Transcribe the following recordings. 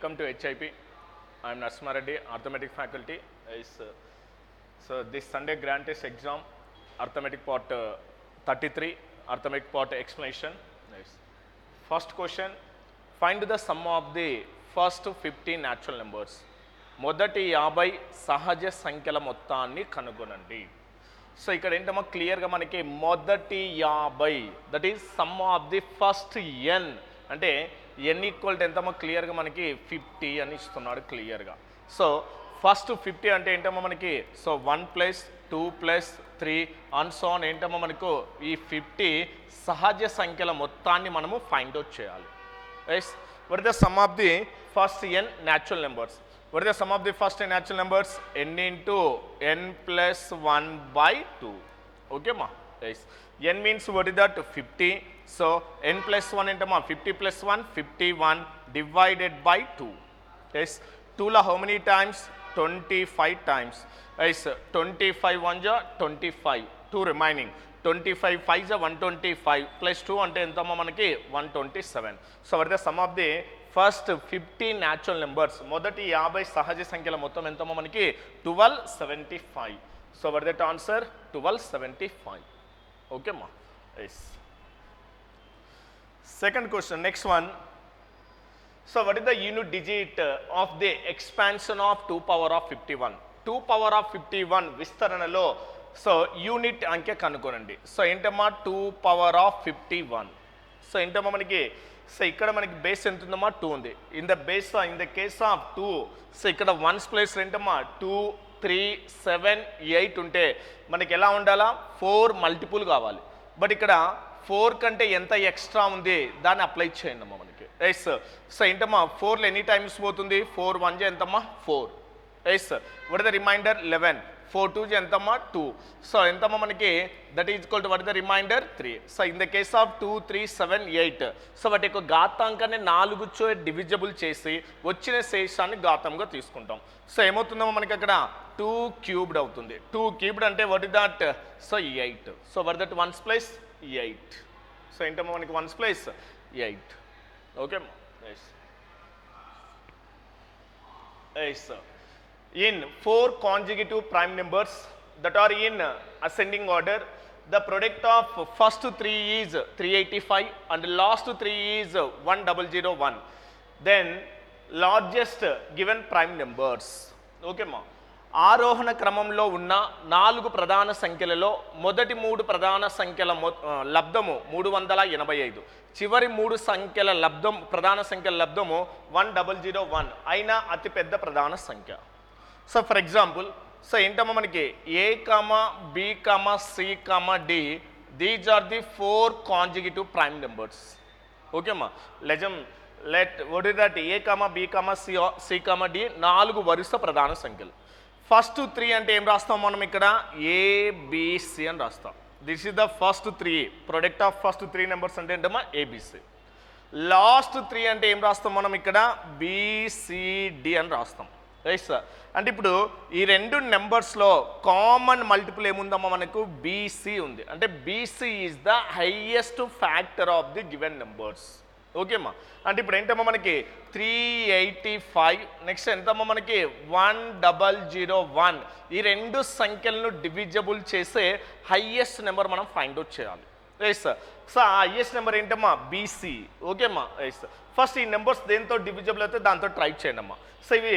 Welcome to HIP. I am Narasimha Reddy, Arithmetic faculty. So this Sunday grand test exam, arithmetic part 33, arithmetic part explanation. First question, find the sum of the first 50 natural numbers. మొదటి 50 సహజ సంఖ్యల మొత్తాన్ని కనుగొనండి. సో ఇక్కడ ఏంటమ్మా క్లియర్గా మనకి మొదటి 50 that is some of the first n అంటే n ఈక్వల్ టు ఎంతమ్మా క్లియర్గా మనకి 50 అని ఇస్తున్నాడు క్లియర్గా. సో ఫస్ట్ 50 అంటే ఏంటమ్మా మనకి సో 1 + 2 + 3 అండ్ సో ఆన్ ఏంటమ్మా మనకు ఈ 50 సహజ సంఖ్యల మొత్తాన్ని మనము ఫైండ్ అవుట్ చేయాలి. Yes what is the sum of the first n natural numbers. What is the sum of the first natural numbers? N into n plus 1 by 2. Okay ma? Yes. N means what is that? 50. So n plus 1 into ma 50 plus 1 51 divided by 2. Yes. 2 la how many times? 25 times. Yes. 25 1 ja 25. 2 remaining. 25 5 ja 125 plus 2 ante enta ma manaki 127. So what is the sum of the first 50 natural numbers మొదటి 50 సహజ సంఖ్యల మొత్తం ఎంతమో మనకి 1275. So what that answer 1275. Okay మా yes. Second question next one. So what is the unit digit of the expansion of 2 power of 51. 2 power of 51 విస్తరణలో so unit అంకె కనుగొనండి. సో ఏంటమ్మా 2 పవర్ ఆఫ్ 51. సో ఏంటమ్మా మనకి సో ఇక్కడ మనకి base ఎంత ఉందమ్మా 2 ఉంది. In the case of 2 so ఇక్కడ 1's ప్లేస్ ఏంటమ్మా 2 3 7 8 ఉంటే మనకి ఎలా ఉండాలా 4 మల్టిపుల్ కావాలి. బట్ ఇక్కడ 4 కంటే ఎంత ఎక్స్ట్రా ఉంది దాన్ని అప్లై చేయండి అమ్మా మనకి. ఎస్ సో ఏంటమ్మా 4లో ఎనీ టైమ్స్ పోతుంది 4 1 ఎంతమ్మా 4. Yes what the reminder 11. 4 2 ఎంతమ్మా 2. సో ఎంతమ్మా మనకి that is equal to what the remainder 3. So in the case of 2 3 7 8 so వాటి యొక్క ఘాతాంకాన్ని 4చో డివిజబుల్ చేసి వచ్చిన శేషాన్ని ఘాతంగా తీసుకుంటాం. సో ఏమవుతుందమ్మా మనకి అక్కడ 2 క్యూబ్డ్ అవుతుంది. 2 క్యూబ్డ్ అంటే what is that so 8. So what that 1's place 8. So ఏంటమ్మా మనకి 1's place 8. Okay yes yes. In 4 consecutive prime numbers that are in ascending order, the product of first 3 is 385 and last 3 is 1001. Then largest given prime numbers. Okay ma. ఆరోహణ క్రమంలో ఉన్న 4 ప్రధాన సంఖ్యలలో మొదటి 3 ప్రధాన సంఖ్యల లబ్ధము 385, చివరి 3 సంఖ్యల లబ్ధం ప్రధాన సంఖ్యల లబ్ధము 1001 అయిన అతిపెద్ద ప్రధాన సంఖ్య. సో ఫర్ ఎగ్జాంపుల్ సో ఏంటమ్మా మనకి A, B, C, D these are the 4 consecutive prime numbers. ఓకేమ్మా let what is that A, B, C, D 4 వరుస ప్రధాన సంఖ్యలు. ఫస్ట్ 3 అంటే ఏం రాస్తాం మనం ఇక్కడ ABC అని రాస్తాం. This is the first 3 product of first 3 numbers అంటే ఏంటమ్మా ABC. లాస్ట్ 3 అంటే ఏం రాస్తాం మనం ఇక్కడ BCD అని రాస్తాం. Right sir. అంటే ఇప్పుడు ఈ 2 నెంబర్స్లో కామన్ మల్టిపుల్ ఏముందమ్మా మనకు BC ఉంది. అంటే BC is the highest factor of the given numbers. ఓకేమ్మా. అంటే ఇప్పుడు ఏంటమ్మా మనకి 385 నెక్స్ట్ ఎంతమ్మా మనకి 1001 ఈ 2 సంఖ్యలను డివిజబుల్ చేసే హైయెస్ట్ నెంబర్ మనం ఫైండ్ అవుట్ చేయాలి. Right sir. సో ఆ హైయెస్ట్ నెంబర్ ఏంటమ్మా BC. ఓకేమ్మా. Right sir. ఫస్ట్ ఈ నెంబర్స్ దేంతో డివిజబుల్ అయితే దాంతో ట్రై చేయండి అమ్మా. సో ఇవి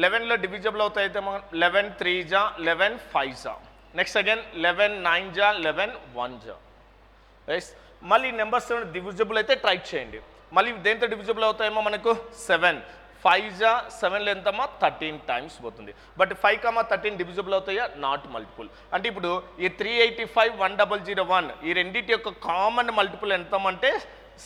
11లో డివిజబుల్ అవుతాయి అయితే 11 3 జా 11 5 జా నెక్స్ట్ అగైన్ 11 9 జా 11 1 జా. రైట్. మళ్ళీ ఈ నెంబర్స్ డివిజబుల్ అయితే ట్రై చేయండి. మళ్ళీ దేంతో డివిజబుల్ అవుతాయేమో మనకు 7 5 జా 7లో ఎంతమ్మా 13 టైమ్స్ పోతుంది. బట్ 5 13 డివిజబుల్ అవుతాయా నాట్ మల్టిపుల్. అంటే ఇప్పుడు ఈ 385 1001 ఈ రెండింటి యొక్క కామన్ మల్టిపుల్ ఎంతమంటే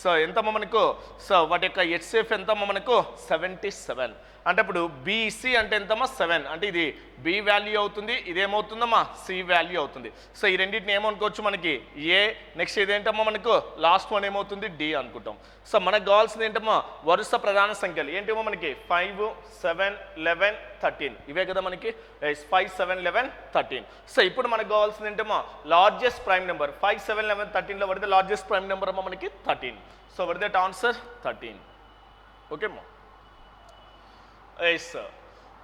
సో ఎంతమ్మా మనకు సో వాటి యొక్క హెచ్సిఎఫ్ ఎంతమ్మా మనకు 77. అంటే ఇప్పుడు BC అంటే ఎంతమ్మా 7 అంటే ఇది B వాల్యూ అవుతుంది, ఇదేమవుతుందమ్మా C వాల్యూ అవుతుంది. సో ఈ రెండింటిని ఏమనుకోవచ్చు మనకి A నెక్స్ట్ ఇదేంటమ్మా మనకు లాస్ట్ వన్ ఏమవుతుంది D అనుకుంటాం. సో మనకు కావాల్సింది ఏంటమ్మా వరుస ప్రధాన సంఖ్యలు ఏంటమ్మా మనకి 5 7 11 13 ఇవే కదా మనకి 5 7 11 13. సో ఇప్పుడు మనకు కావాల్సింది ఏంటమ్మా లార్జెస్ట్ ప్రైమ్ నెంబర్ 5 7 11 13లో పడితే లార్జెస్ట్ ప్రైమ్ నెంబర్ అమ్మా మనకి 13. So were that answer 13. Okay అమ్మా. Yes, sir.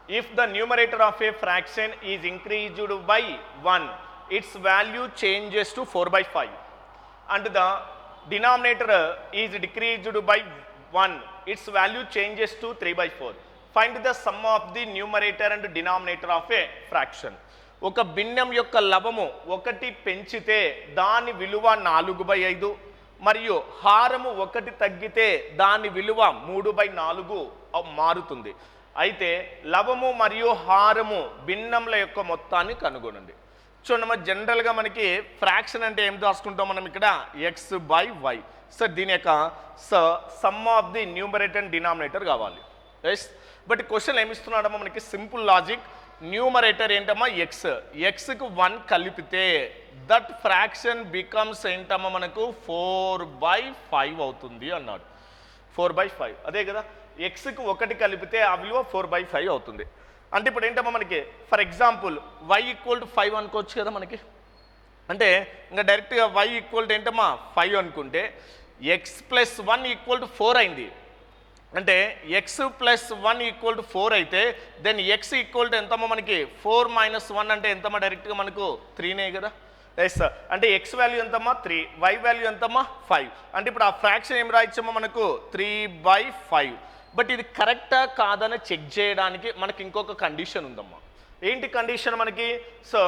If the numerator of a fraction is increased by 1, its value changes to 4 by 5. And the denominator is decreased by 1, its value changes to 3 by 4. Find the sum of the numerator and denominator of a fraction. ఒక భిన్నం యొక్క లవము ఒకటి పెంచితే దాని విలువ 4/5 మరియు హారము ఒకటి తగ్గితే దాని విలువ 3/4 మారుతుంది. అయితే లవము మరియు హారము భిన్నముల యొక్క మొత్తాన్ని కనుగొనండి. చూడమ్మా, జనరల్గా మనకి ఫ్రాక్షన్ అంటే ఏం రాసుకుంటాం మనం ఇక్కడ x/y. సో దీని యొక్క some of the numerator and denominator కావాలి. ఎస్, బట్ క్వశ్చన్ ఏమిస్తున్నాడమ్మా మనకి సింపుల్ లాజిక్. న్యూమరేటర్ ఏంటమ్మా ఎక్స్కి 1 కలిపితే దట్ ఫ్రాక్షన్ బికమ్స్ ఏంటమ్మా మనకు 4/5 అవుతుంది అన్నాడు. 4/5 అదే కదా, ఎక్స్కి 1 కలిపితే ఆ విలువ 4/5 అవుతుంది. అంటే ఇప్పుడు ఏంటమ్మా మనకి ఫర్ ఎగ్జాంపుల్ y = 5 అనుకోవచ్చు కదా మనకి. అంటే ఇంకా డైరెక్ట్గా y = ఏంటమ్మా 5 అనుకుంటే x+1 = 4 అయింది. అంటే x+1 = 4 అయితే దెన్ x = ఎంతమ్మా మనకి 4 - 1 అంటే ఎంతమ్మా డైరెక్ట్గా మనకు 3నే కదా. ఎస్, అంటే x వాల్యూ ఎంతమ్మా 3, y వాల్యూ ఎంతమ్మా 5. అంటే ఇప్పుడు ఆ ఫ్రాక్షన్ ఏం రాయొచ్చమ్మా మనకు 3/5. బట్ ఇది కరెక్టా కాదని చెక్ చేయడానికి మనకి ఇంకొక కండిషన్ ఉందమ్మా. ఏంటి కండిషన్ మనకి? సో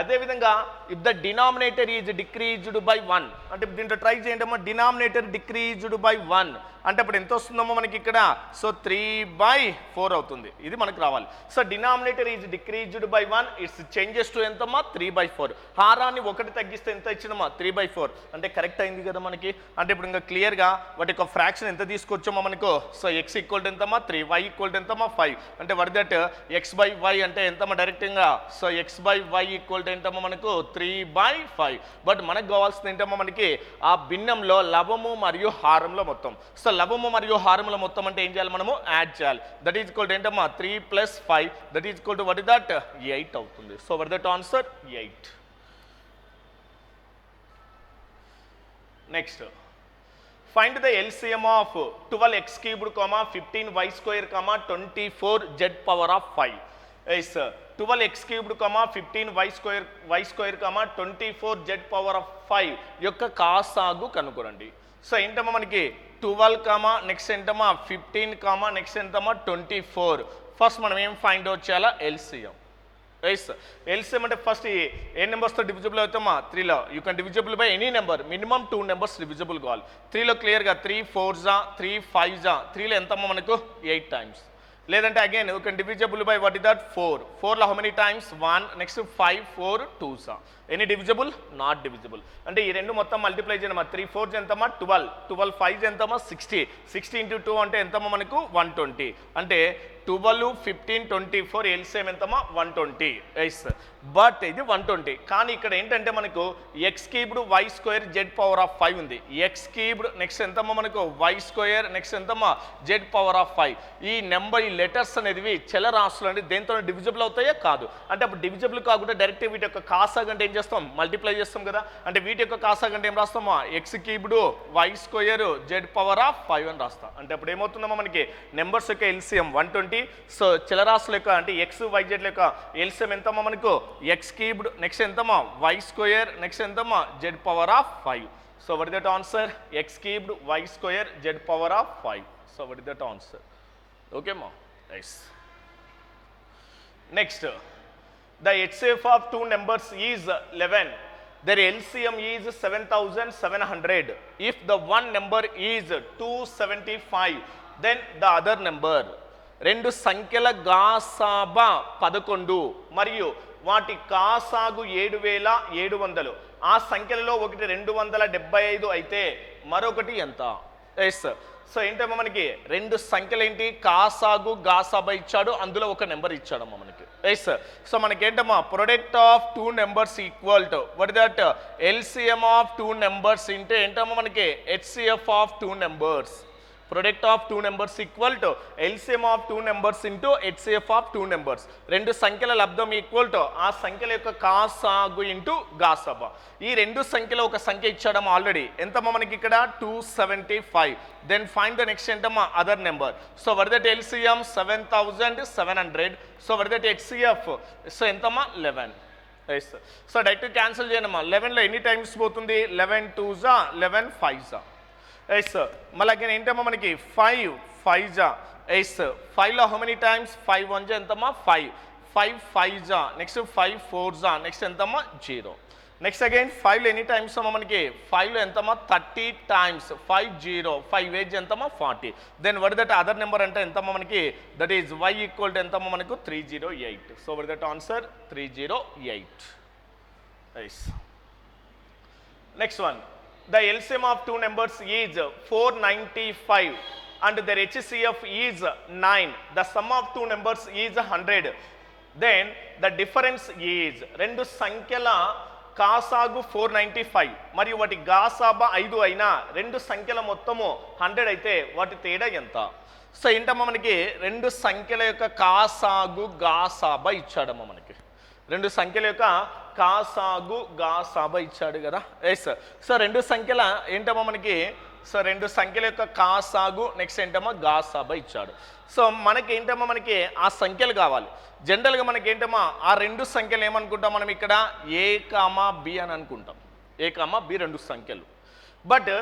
అదేవిధంగా if the denominator is decreased by 1, అంటే దీంట్లో ట్రై చేయండి అమ్మా. డినామినేటర్ డిక్రీజ్డ్ బై 1 అంటే అప్పుడు ఎంత వస్తుందమ్మా మనకి ఇక్కడ? సో 3/4 అవుతుంది. ఇది మనకు రావాలి. So denominator is decreased by 1, it's changes to ఎంతమ్మా 3/4. హారాన్ని 1 తగ్గిస్తే ఎంత ఇచ్చినమ్మా 3/4. అంటే కరెక్ట్ అయింది కదా మనకి. అంటే ఇప్పుడు ఇంకా క్లియర్గా వాటి యొక్క ఫ్రాక్షన్ ఎంత తీసుకొచ్చామో మనకు. సో x = ఎంతమ్మా 3, y = ఎంతమ్మా 5. అంటే వర్ దట్ x/y అంటే ఎంతమ్మా డైరెక్ట్గా. సో x/y = ఏంటమ్మా మనకు 3/5. బట్ మనకు కావాల్సింది ఏంటమ్మా మనకి ఆ భిన్నంలో లవము మరియు హారంలో మొత్తం. సో లవము మరియు హారముల మొత్తం అంటే ఏం చేయాలి మనము? యాడ్ చేయాలి. దట్ ఈజ్ ఈక్వల్ టు ఏంటమ్మా 3 + 5, that is equal to what is that 8 అవుతుంది. So what that answer 8. Next, find the LCM of 12x3, 15y2, 24z⁵. Yes, 12x3, 15y2, 24z⁵ యొక్క కాసాగు కనుగొనండి. సో ఏంటమ్మా మనకి 12, నెక్స్ట్ ఏంటమ్మా 15, నెక్స్ట్ ఎంతమ్మా 24. First మనం ఏం ఫైండ్ అవుట్ చేయాలా? LCM. ఎస్, LCM అంటే ఫస్ట్ ఏ నెంబర్స్తో డివిజిబుల్ అవుతామా? 3లో. You can divisible by any number, minimum 2 numbers divisible కావాలి. 3లో క్లియర్గా 3 4s, 3 5s, 3లో ఎంతమ్మా మనకు 8 టైమ్స్. లేదంటే again you can divisible by what is that 4. 4లో how many times? 1, next 5 4 2s. Any divisible? Not divisible. అంటే ఈ రెండు మొత్తం మల్టిప్లై చేయమ్మా. 3 4s ఎంతమ్మా 12, 12 5s ఎంతమ్మా 60, 60 × 2 అంటే ఎంతమ్మా మనకు 120. అంటే 12, 15, 24 LCM ఎంతమ్మా 120. ఎస్, బట్ ఇది 120. కానీ ఇక్కడ ఏంటంటే మనకు x3, y2, z⁵ ఉంది. x3 నెక్స్ట్ ఎంతమ్మా మనకు y2, నెక్స్ట్ ఎంతమ్మా z⁵. ఈ నెంబర్ ఈ లెటర్స్ అనేవి చలరాశులు అండి. దేంతో డివిజిబుల్ అవుతాయా? కాదు. అంటే అప్పుడు డివిజిబుల్ కాకుండా డైరెక్ట్ వీటి యొక్క కాసాగ్ అంటే ఏం చేస్తాం? మల్టిప్లై చేస్తాం కదా. అంటే వీటి యొక్క కాసాగ్ అంటే ఏం రాస్తామా? x3, y2, z⁵ అని రాస్తాం. అంటే అప్పుడు ఏమవుతుందమ్మా మనకి నెంబర్స్ యొక్క LCM 120. సో చలరాశుల యొక్క అంటే x, y, z యొక్క LCM ఎంతమ్మా మనకు x3, నెక్స్ట్ ఎంతమ్మా y2, నెక్స్ట్ ఎంతమ్మా z⁵. So what is that answer? x3, y2, z⁵. So what is that answer? Okay మా. Nice. Next, the HCF of 2 numbers is 11. Their LCM is 7700. If the one number is 275, then the other number. రెండు సంఖ్యల గాసాబా 11 మరియు వాటి కాసాగు 7700. ఆ సంఖ్యలలో ఒకటి 275 అయితే మరొకటి ఎంత? ఎస్, సో ఏంటమ్మా మనకి రెండు సంఖ్యలు ఏంటి? కాసాగు గాసాబా ఇచ్చాడు, అందులో ఒక నెంబర్ ఇచ్చాడమ్మా మనకి. ఎస్, సో మనకి ఏంటమ్మా product of 2 numbers equal to what is that? LCM of 2 numbers ఇంటే ఏంటమ్మా మనకి HCF of 2 numbers. Product of two numbers equal to LCM of two numbers into HCF of two numbers. రెండు సంఖ్యల లబ్ధం equal to ఆ సంఖ్యల యొక్క కాసాగు into గాసాబా. ఈ రెండు సంఖ్యలో ఒక సంఖ్య ఇచ్చాడమ్మా ఆల్రెడీ. ఎంతమ్మా మనకి ఇక్కడ 275. దెన్ ఫైండ్ ద నెక్స్ట్ ఏంటమ్మా other number. So were that LCM 7700. So were that HCF so ఎంతమ్మా 11. సో డైరెక్ట్ క్యాన్సిల్ చేయనమ్మా. 11లో ఎన్ని టైమ్స్ పోతుంది? 11 2s 11 5s. మళ్ళీ అగైన్ ఏంటమ్మా మనకి 5 5s. 5లో how many times? 5 1s ఎంతమ్మా 5. 5 5s. Next 5 4s. నెక్స్ట్ ఎంతమ్మా 0. నెక్స్ట్ అగైన్ 5లో ఎన్ని టైమ్స్ అమ్మా మనకి? 5లో ఎంతమ్మా 30 టైమ్స్. 5 0 5 8 ఎంతమ్మా 40. Then where that other number అంటే ఎంతమ్మా మనకి? That is y equal to ఎంతమ్మా మనకు 308. So were that answer 308. Next one, the LCM of two numbers is 495 and their HCF is 9. The sum of two numbers is 100. Then the difference is రెండు సంఖ్యల కాసాగు 495 మరియు వాటి గాసాబా 5 అయినా రెండు సంఖ్యల మొత్తము 100 అయితే వాటి తేడా ఎంత? సో ఏంటమ్మా మనకి రెండు సంఖ్యల యొక్క కాసాగు గాసాబా ఇచ్చాడమ్మా మనకి. రెండు సంఖ్యల యొక్క కాసాగు గాసాబా ఇచ్చాడు కదా. సో రెండు సంఖ్యల ఏంటమ్మా మనకి? సో రెండు సంఖ్యల యొక్క కాసాగు నెక్స్ట్ ఏంటమ్మా గాసాబా ఇచ్చాడు. సో మనకి ఏంటమ్మా మనకి ఆ సంఖ్యలు కావాలి. జనరల్గా మనకి ఏంటమ్మా ఆ రెండు సంఖ్యలు ఏమనుకుంటాం మనం ఇక్కడ? ఏ కామా బి అని అనుకుంటాం. ఏ కామా బి రెండు సంఖ్యలు. బట్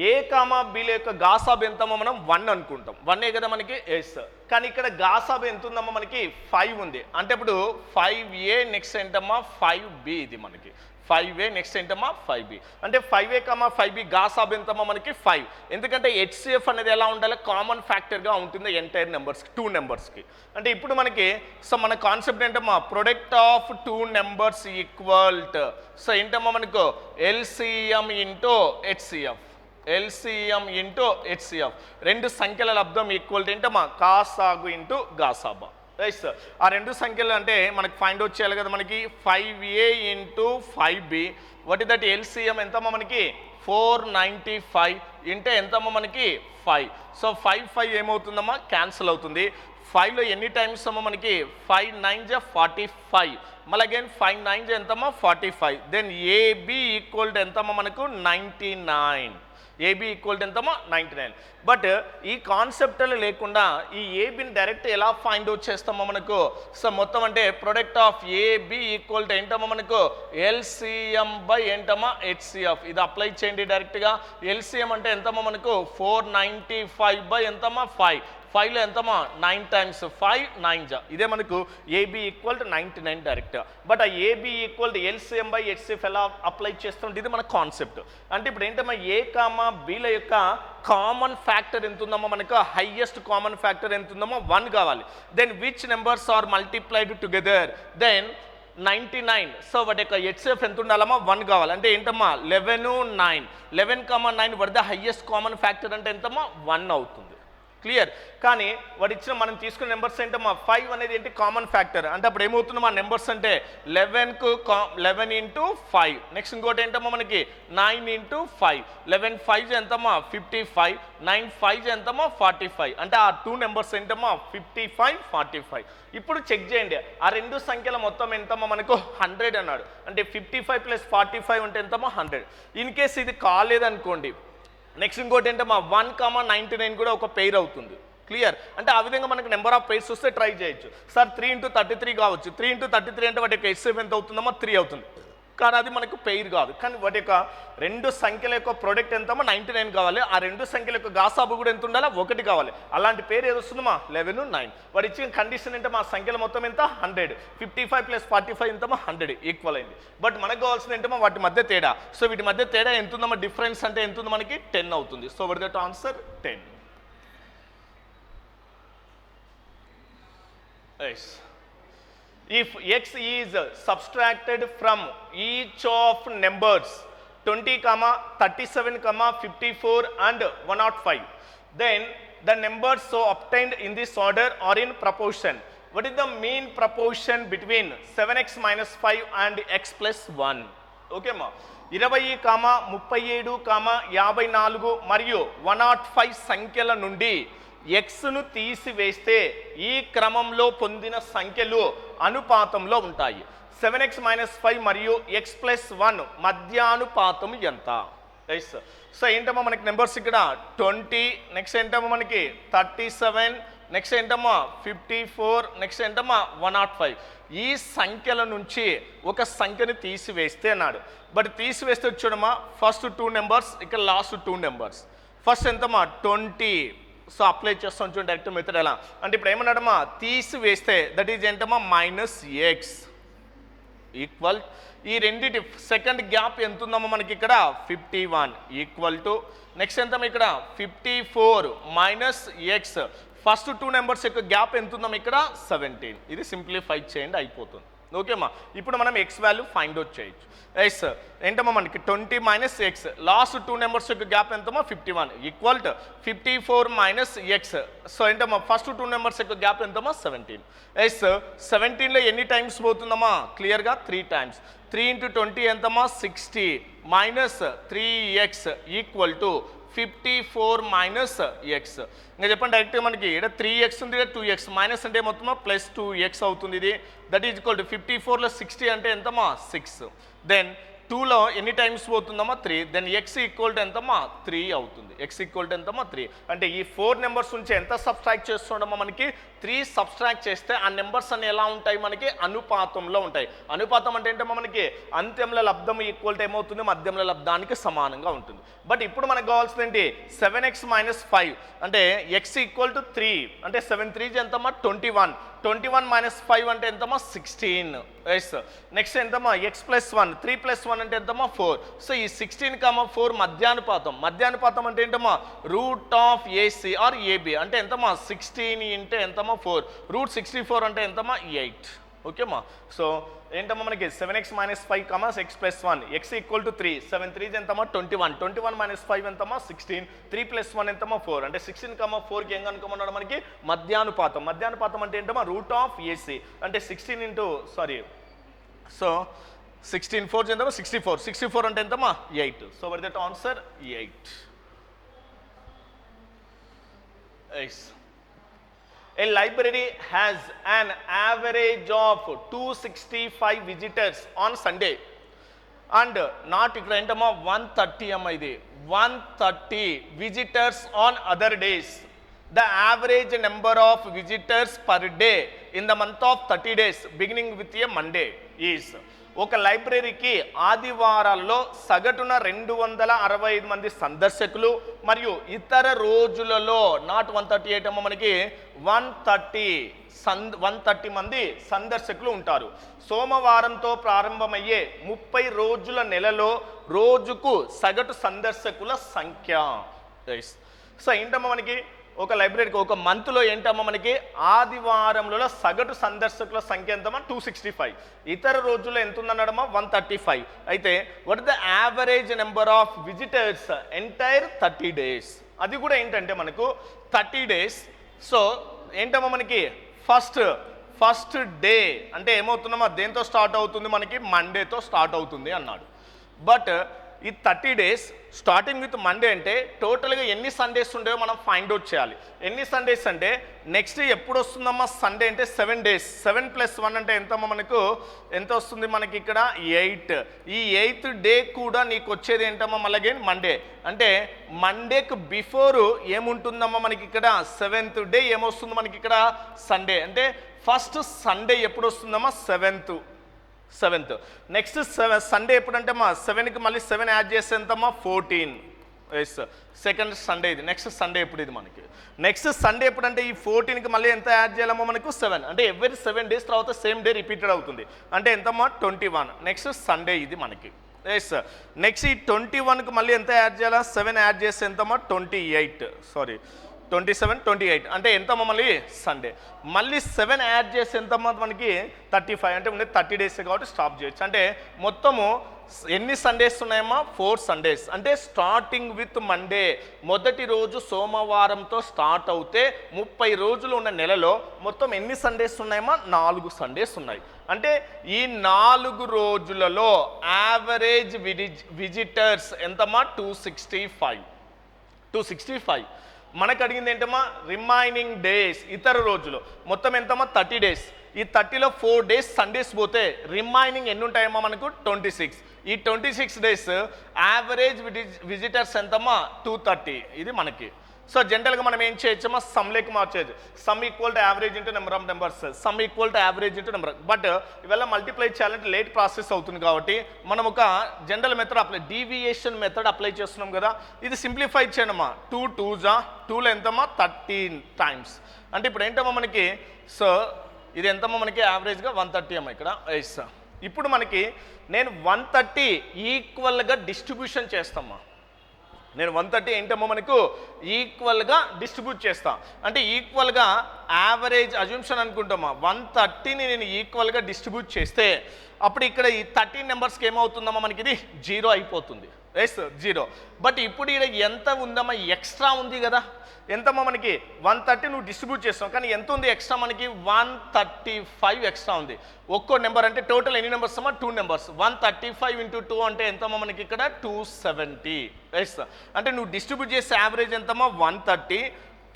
ఏ కామా బిల యొక్క గాసాబ్ ఎంతమ్మా మనం 1 అనుకుంటాం. 1 కదా మనకి. కానీ ఇక్కడ గాసాబ్ ఎంత ఉందమ్మా మనకి? 5 ఉంది. అంటే ఇప్పుడు 5a నెక్స్ట్ ఏంటమ్మా 5b. ఇది మనకి 5a నెక్స్ట్ ఏంటమ్మా 5b. అంటే 5a 5b గాసాబ్ ఎంతమ్మా మనకి 5. ఎందుకంటే హెచ్సిఎఫ్ అనేది ఎలా ఉండాలి? కామన్ ఫ్యాక్టర్గా ఉంటుంది ఎంటైర్ నెంబర్స్కి, టూ నెంబర్స్కి. అంటే ఇప్పుడు మనకి సో మన కాన్సెప్ట్ ఏంటమ్మా? Product of two numbers equal to so ఏంటమ్మా మనకు LCM into HCF. LCM into HCF రెండు సంఖ్యల లబ్ధం ఈక్వల్ టు ఏంటమ్మా కాసాగు ఇంటూ గాసాబా. ఆ రెండు సంఖ్యలు అంటే మనకి ఫైండ్ అవుట్ చేయాలి కదా మనకి. 5a into 5b. What is that? LCM ఎంతమ్మా మనకి? 495 ఇంటే ఎంతమ్మా మనకి 5. సో 5 5 ఏమవుతుందమ్మా? క్యాన్సిల్ అవుతుంది. 5లో ఎన్ని టైమ్స్ అమ్మా మనకి? 5 9s 45. మళ్ళీ అగైన్ 5 9s ఎంతమ్మా 45. దెన్ ఏబి ఈక్వల్ టు ఎంతమ్మా మనకు? 99. ఏబి ఈక్వల్ టు ఎంతమ్మా 99. బట్ ఈ కాన్సెప్ట్లో లేకుండా ఈ ఏబిని డైరెక్ట్ ఎలా ఫైండ్ అవుట్ చేస్తామో మనకు? సో మొత్తం అంటే product of AB equal to ఏంటమ్మా మనకు? ఎల్సిఎం బై ఏంటమ్మా హెచ్సిఎఫ్. ఇది అప్లై చేయండి డైరెక్ట్గా. ఎల్సిఎం అంటే ఎంతమ్మా మనకు? 495 బై ఎంతమ్మా 5. 5లో ఎంతమ్మా 9 టైమ్స్ 5 9s. ఇదే మనకు AB equal to 99 direct. But ఆ AB equal to LCM by HCF ఎలా అప్లై చేస్తుంటే ఇది మన కాన్సెప్ట్. అంటే ఇప్పుడు ఏంటమ్మా ఏ కామా బిల యొక్క కామన్ ఫ్యాక్టర్ ఎంత ఉందమ్మా మనకు? హైయెస్ట్ కామన్ ఫ్యాక్టర్ ఎంత ఉందమ్మా? 1 కావాలి. Then which numbers are multiplied together? Then 99. So వాటి యొక్క హెచ్సిఎఫ్ ఎంత ఉండాలమ్మా? 1 కావాలి. అంటే ఏంటమ్మా 11 9. 11 9 were the highest common factor అంటే ఎంతమ్మా 1 అవుతుంది. క్లియర్. కానీ వాడు ఇచ్చిన మనం తీసుకున్న నెంబర్స్ ఏంటమ్మా 5 అనేది ఏంటి? Common factor. అంటే అప్పుడు ఏమవుతుంది మా నెంబర్స్ అంటే 11 ఇంటూ 5. నెక్స్ట్ ఇంకోటి ఏంటమ్మా మనకి 9 ఇంటూ 5. 11 5s ఎంతమ్మా 55. 9 5s ఎంతమ్మా 45. అంటే ఆ టూ నెంబర్స్ ఏంటమ్మా 55 45. ఇప్పుడు చెక్ చేయండి ఆ రెండు సంఖ్యల మొత్తం ఎంతమ్మా మనకు? 100 అన్నాడు. అంటే 55 + 45 ఉంటే ఎంతమ్మా 100. ఇన్ కేస్ ఇది కాలేదనుకోండి నెక్స్ట్ ఇంకోటి ఏంటమ్మా 1 99 కూడా ఒక పెయిర్ అవుతుంది. క్లియర్. అంటే ఆ విధంగా మనకు నెంబర్ ఆఫ్ పెయిర్స్ వస్తే ట్రై చేయొచ్చు. సార్ 3 × 33 కావచ్చు. 3 × 33 అంటే వాటి యొక్క హెచ్సిఎఫ్ ఎంత అవుతుందమ్మా 3 అవుతుంది. కానీ అది మనకు పెయిర్ కాదు. కానీ వాటి యొక్క రెండు సంఖ్యల యొక్క ప్రొడక్ట్ ఎంతమ్మా 99 కావాలి. ఆ రెండు సంఖ్యల యొక్క గాసాబు కూడా ఎంత ఉండాలి? 1 కావాలి. అలాంటి పేరు ఏది వస్తుందమ్మా 11 9. వాడు ఇచ్చిన కండిషన్ అంటే మా సంఖ్యల మొత్తం ఎంత? 100. 55 + 45 ఎంతమ్మా 100 ఈక్వల్ అయింది. బట్ మనకు కావాల్సింది ఏంటమ్మా వాటి మధ్య తేడా. సో వీటి మధ్య తేడా ఎంత ఉందమ్మా? డిఫరెన్స్ అంటే ఎంత ఉంది మనకి? 10 అవుతుంది. So what that answer 10. If x is subtracted from each of numbers 20, 37, 54 and 105, then the numbers so obtained in this order are in proportion. What is the mean proportion between 7x - 5 and x + 1? Okay ma. 20, 37, 54 మరియు 105 సంఖ్యల నుండి ఎక్స్ను తీసివేస్తే ఈ క్రమంలో పొందిన సంఖ్యలు అనుపాతంలో ఉంటాయి. 7x - 5 మరియు x+1 మధ్యానుపాతం ఎంత? ఎస్. సో ఏంటమ్మా మనకి నెంబర్స్ ఇక్కడ 20, నెక్స్ట్ ఏంటమ్మా మనకి 37, నెక్స్ట్ ఏంటమ్మా 54, నెక్స్ట్ ఏంటమ్మా 105. ఈ సంఖ్యల నుంచి ఒక సంఖ్యని తీసివేస్తే అన్నాడు. బట్ తీసివేస్తే చూడమ్మా ఫస్ట్ 2 నెంబర్స్ ఇక్కడ లాస్ట్ 2 నెంబర్స్. ఫస్ట్ ఎంతమ్మా 20. సో అప్లై చేస్తాం చూడండి డైరెక్ట్ మెథడ్ ఎలా అంటే ఇప్పుడు ఏమన్నాడమ్మా తీసివేస్తే దట్ ఈజ్ ఏంటమ్మా -x ఈక్వల్ ఈ రెండింటి సెకండ్ గ్యాప్ ఎంత ఉందమ్మా మనకి ఇక్కడ 51 ఈక్వల్ టు నెక్స్ట్ ఎంతమ్మా ఇక్కడ 54 - x ఫస్ట్ 2 నెంబర్స్ యొక్క గ్యాప్ ఎంత ఉందమ్మా ఇక్కడ 17. ఇది సింప్లిఫై చేయండి అయిపోతుంది. ఓకేమ్మా ఇప్పుడు మనం ఎక్స్ వాల్యూ ఫైండ్ అవుట్ చేయొచ్చు. ఎస్ ఏంటమ్మా మనకి 20 - x లాస్ట్ 2 నెంబర్స్ యొక్క గ్యాప్ ఎంతమ్మా 51 ఈక్వల్ టు 54 - x. సో ఏంటమ్మా ఫస్ట్ 2 నెంబర్స్ యొక్క గ్యాప్ ఎంతమ్మా 17. ఎస్ 17లో ఎన్ని టైమ్స్ పోతుందమ్మా క్లియర్గా 3 టైమ్స్. 3 × 20 ఎంతమ్మా 60 - 3x ఈక్వల్ టు 54 - x. ఇంకా చెప్పండి డైరెక్ట్గా మనకి ఇక్కడ 3x ఉంది ఇక్కడ 2x మైనస్ అంటే మొత్తం +2x అవుతుంది. ఇది దట్ ఈజ్ ఈక్వల్ టు 54లో 60 అంటే ఎంతమ్మా 6. దెన్ 2లో ఎన్ని టైమ్స్ పోతుందమ్మా 3. దెన్ x ఈక్వల్ టు ఎంతమ్మా 3 అవుతుంది. x ఈక్వల్ టు ఎంతమ్మా 3 అంటే ఈ 4 నెంబర్స్ నుంచి ఎంత సబ్స్ట్రాక్ట్ చేస్తుండమ్మా మనకి 3 సబ్స్ట్రాక్ట్ చేస్తే ఆ నెంబర్స్ అన్ని ఎలా ఉంటాయి మనకి అనుపాతంలో ఉంటాయి. అనుపాతం అంటే ఏంటమ్మా మనకి అంత్యంలో లబ్ధం ఈక్వల్ టు ఏమవుతుంది మధ్యంలో లబ్ధానికి సమానంగా ఉంటుంది. బట్ ఇప్పుడు మనకు కావాల్సింది ఏంటి 7x - 5 అంటే x ఈక్వల్ టు 3 అంటే 7 3 ఎంతమ్మా 21. 21 - 5 అంటే ఎంతమ్మా 16. ఎస్ నెక్స్ట్ ఎంతమ్మా x+1 3 + 1 అంటే ఎంతమ్మా 4. సో ఈ 16, 4 మధ్యానుపాతం. మధ్యానుపాతం అంటే ఏంటమ్మా √AC ఆర్ AB అంటే ఎంతమ్మా 16 × ఎంతమ్మా 4. √64 అంటే ఎంతమ్మా 8. ఓకేమ్మా సో ఏంటమ్మా మనకి 7x - 5, x+1 x equal to 3. 7 3 ఎంతమ్మా 21. 21 - 5 ఎంతమ్మా 16. 3 + 1 ఎంతమ్మా 4 అంటే 16, 4కి ఏం కనుక్కోమన్నాడు మనకి మధ్యానుపాతం. మధ్యానుపాతం అంటే ఏంటమ్మా √AC అంటే 16 సో 16 4 ఎంతమ్మా 64. 64 అంటే ఎంతమ్మా 8. So were that answer 8. Yes A library has an average of 265 visitors on Sunday and not ఇక్కడ ఏంటమ్మా 130 అమ్మా ఇది 130 visitors on other days. The average number of visitors per day in the month of 30 days beginning with a Monday is ఒక లైబ్రరీకి ఆదివారాల్లో సగటున 265 మంది సందర్శకులు మరియు ఇతర రోజులలో నాట్ 138 అమ్మ మనకి 130 మంది సందర్శకులు ఉంటారు. సోమవారంతో ప్రారంభమయ్యే 30 రోజుల నెలలో రోజుకు సగటు సందర్శకుల సంఖ్య. సో ఏంటమ్మా మనకి ఒక లైబ్రరీకి ఒక మంత్లో ఏంటమ్మా మనకి ఆదివారంలో సగటు సందర్శకుల సంఖ్య ఎంతమ్మా 265. ఇతర రోజుల్లో ఎంత ఉందన్నాడమ్మా 135. అయితే what is the average number of visitors entire 30 days. అది కూడా ఏంటంటే మనకు 30 days. సో ఏంటమ్మా మనకి ఫస్ట్ డే అంటే ఏమవుతుందమ్మా దేంతో స్టార్ట్ అవుతుంది మనకి మండేతో స్టార్ట్ అవుతుంది అన్నాడు. బట్ ఈ 30 days స్టార్టింగ్ విత్ మండే అంటే టోటల్గా ఎన్ని సండేస్ ఉండేవో మనం ఫైండ్ అవుట్ చేయాలి. ఎన్ని సండేస్ అంటే నెక్స్ట్ ఎప్పుడు వస్తుందమ్మా సండే అంటే 7 days. 7 + 1 అంటే ఎంతమ్మా మనకు ఎంత వస్తుంది మనకి ఇక్కడ 8. ఈ 8th డే కూడా నీకు వచ్చేది ఏంటమ్మా మళ్ళీ మండే అంటే మండేకి బిఫోర్ ఏముంటుందమ్మా మనకి ఇక్కడ 7th డే ఏమొస్తుంది మనకి ఇక్కడ సండే అంటే ఫస్ట్ సండే ఎప్పుడు వస్తుందమ్మా 7th. నెక్స్ట్ సండే ఎప్పుడంటే మా 7కి మళ్ళీ 7 యాడ్ చేస్తే ఎంతమ్మా 14. ఎస్ సెకండ్ సండే ఇది. నెక్స్ట్ సండే ఎప్పుడు ఇది మనకి నెక్స్ట్ సండే ఎప్పుడంటే ఈ 14కి మళ్ళీ ఎంత యాడ్ చేయాలమ్మా మనకు 7 అంటే ఎవ్రీ 7 days తర్వాత సేమ్ డే రిపీటెడ్ అవుతుంది అంటే ఎంతమ్మా 21. నెక్స్ట్ సండే ఇది మనకి. ఎస్ నెక్స్ట్ ఈ 21కి మళ్ళీ ఎంత యాడ్ చేయాలా 7 యాడ్ చేస్తే ఎంతమ్మా 27 28 అంటే ఎంతమ్మా మళ్ళీ సండే మళ్ళీ 7 యాడ్ చేసి ఎంతమ్మా మనకి 35 అంటే ఉండే 30 days కాబట్టి స్టాప్ చేయొచ్చు. అంటే మొత్తము ఎన్ని సండేస్ ఉన్నాయమ్మా 4 Sundays అంటే స్టార్టింగ్ విత్ మండే మొదటి రోజు సోమవారంతో స్టార్ట్ అవుతే 30 రోజులు ఉన్న నెలలో మొత్తం ఎన్ని సండేస్ ఉన్నాయమ్మా 4 Sundays ఉన్నాయి. అంటే ఈ 4 రోజులలో యావరేజ్ విజిటర్స్ ఎంతమ్మా 265 మనకు అడిగింది ఏంటమ్మా రిమైనింగ్ డేస్ ఇతర రోజులు మొత్తం ఎంతమ్మా 30 డేస్ ఈ 30లో 4 డేస్ సండేస్ పోతే రిమైనింగ్ ఎన్ని ఉంటాయమ్మా మనకు 26 ఈ 26 డేస్ యావరేజ్ విజిటర్స్ ఎంతమ్మా 230 ఇది మనకి సో జనరల్గా మనం ఏం చేయొచ్చమ్మా సమ్లోకి మార్చేయచ్చు sum equal to average into number of numbers sum equal to average into number but ఇవాళ మల్టిప్లై చేయాలంటే లేట్ ప్రాసెస్ అవుతుంది కాబట్టి మనం ఒక general method apply deviation method apply చేస్తున్నాం కదా ఇది సింప్లిఫై చేయనమ్మా 2 2 2లో ఎంతమ్మా 13 టైమ్స్ అంటే ఇప్పుడు ఏంటమ్మా మనకి సో ఇది ఎంతమ్మా మనకి యావరేజ్గా 130 అమ్మా ఇక్కడ ఎస్ ఇప్పుడు మనకి నేను 130 ఈక్వల్గా డిస్ట్రిబ్యూషన్ చేస్తామా నేను 130 ఏంటమ్మా మనకు ఈక్వల్గా డిస్ట్రిబ్యూట్ చేస్తా అంటే ఈక్వల్గా యావరేజ్ అజ్యూమ్షన్ అనుకుంటామా 130ని నేను ఈక్వల్గా డిస్ట్రిబ్యూట్ చేస్తే అప్పుడు ఇక్కడ ఈ 13 నెంబర్స్కి ఏమవుతుందమ్మా మనకి ఇది 0 అయిపోతుంది ఎస్ 0 బట్ ఇప్పుడు ఇక్కడ ఎంత ఉందమ్మా ఎక్స్ట్రా ఉంది కదా ఎంతమ్మా మనకి 130 నువ్వు డిస్ట్రిబ్యూట్ చేస్తావు కానీ ఎంత ఉంది ఎక్స్ట్రా మనకి 135 ఎక్స్ట్రా ఉంది ఒక్కో నెంబర్ అంటే టోటల్ ఎన్ని నెంబర్స్ అమ్మా 2 నెంబర్స్ 135 ఇంటూ 2 అంటే ఎంతమ్మా మనకి ఇక్కడ 270 ఎస్ అంటే నువ్వు డిస్ట్రిబ్యూట్ చేసే యావరేజ్ ఎంతమ్మా 130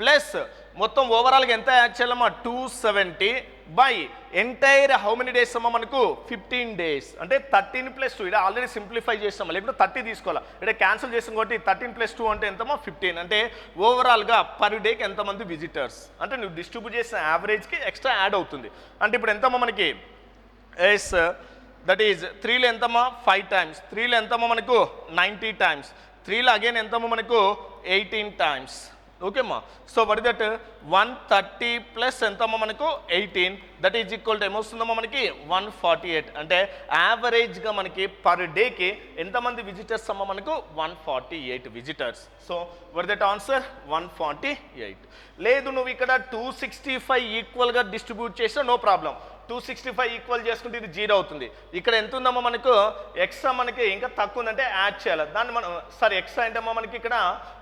ప్లస్ మొత్తం ఓవరాల్గా ఎంత యాడ్ చేయాలమ్మా 270 by entire how many days అమ్మా మనకు 15 డేస్ అంటే 13 + 2 ఇక్కడ ఆల్రెడీ సింప్లిఫై చేస్తాం లేకపోతే 30 తీసుకోవాలి ఇక్కడ క్యాన్సిల్ చేసాం కాబట్టి 13 + 2 అంటే ఎంతమ్మా 15 అంటే ఓవరాల్గా పర్ డేకి ఎంతమంది విజిటర్స్ అంటే నువ్వు డిస్ట్రిబ్యూట్ చేసిన యావరేజ్కి ఎక్స్ట్రా యాడ్ అవుతుంది అంటే ఇప్పుడు ఎంతమ్మా మనకి ఎస్ దట్ ఈజ్ 3లో ఎంతమ్మా 5 టైమ్స్ 3లో ఎంతమ్మా మనకు 90 టైమ్స్ 3లో అగైన్ ఎంతమ్మా మనకు 18 టైమ్స్ ఓకేమ్మా so what is that 130 plus ఎంతమ్మా మనకు 18 దట్ ఈజ్ ఈక్వల్ టు ఏమొస్తుందమ్మా మనకి 148 అంటే యావరేజ్గా మనకి పర్ డేకి ఎంతమంది విజిటర్స్ అమ్మా మనకు 148 visitors so what that answer 148 లేదు నువ్వు ఇక్కడ 265 ఈక్వల్గా డిస్ట్రిబ్యూట్ చేసినా నో ప్రాబ్లం 265 ఈక్వల్ చేసుకుంటే ఇది 0 అవుతుంది ఇక్కడ ఎంత ఉందమ్మా మనకు ఎక్స్ట్రా మనకి ఇంకా తక్కువ ఉందంటే యాడ్ చేయాలి దాన్ని మనం సారీ ఎక్స్ట్రా ఏంటమ్మా మనకి ఇక్కడ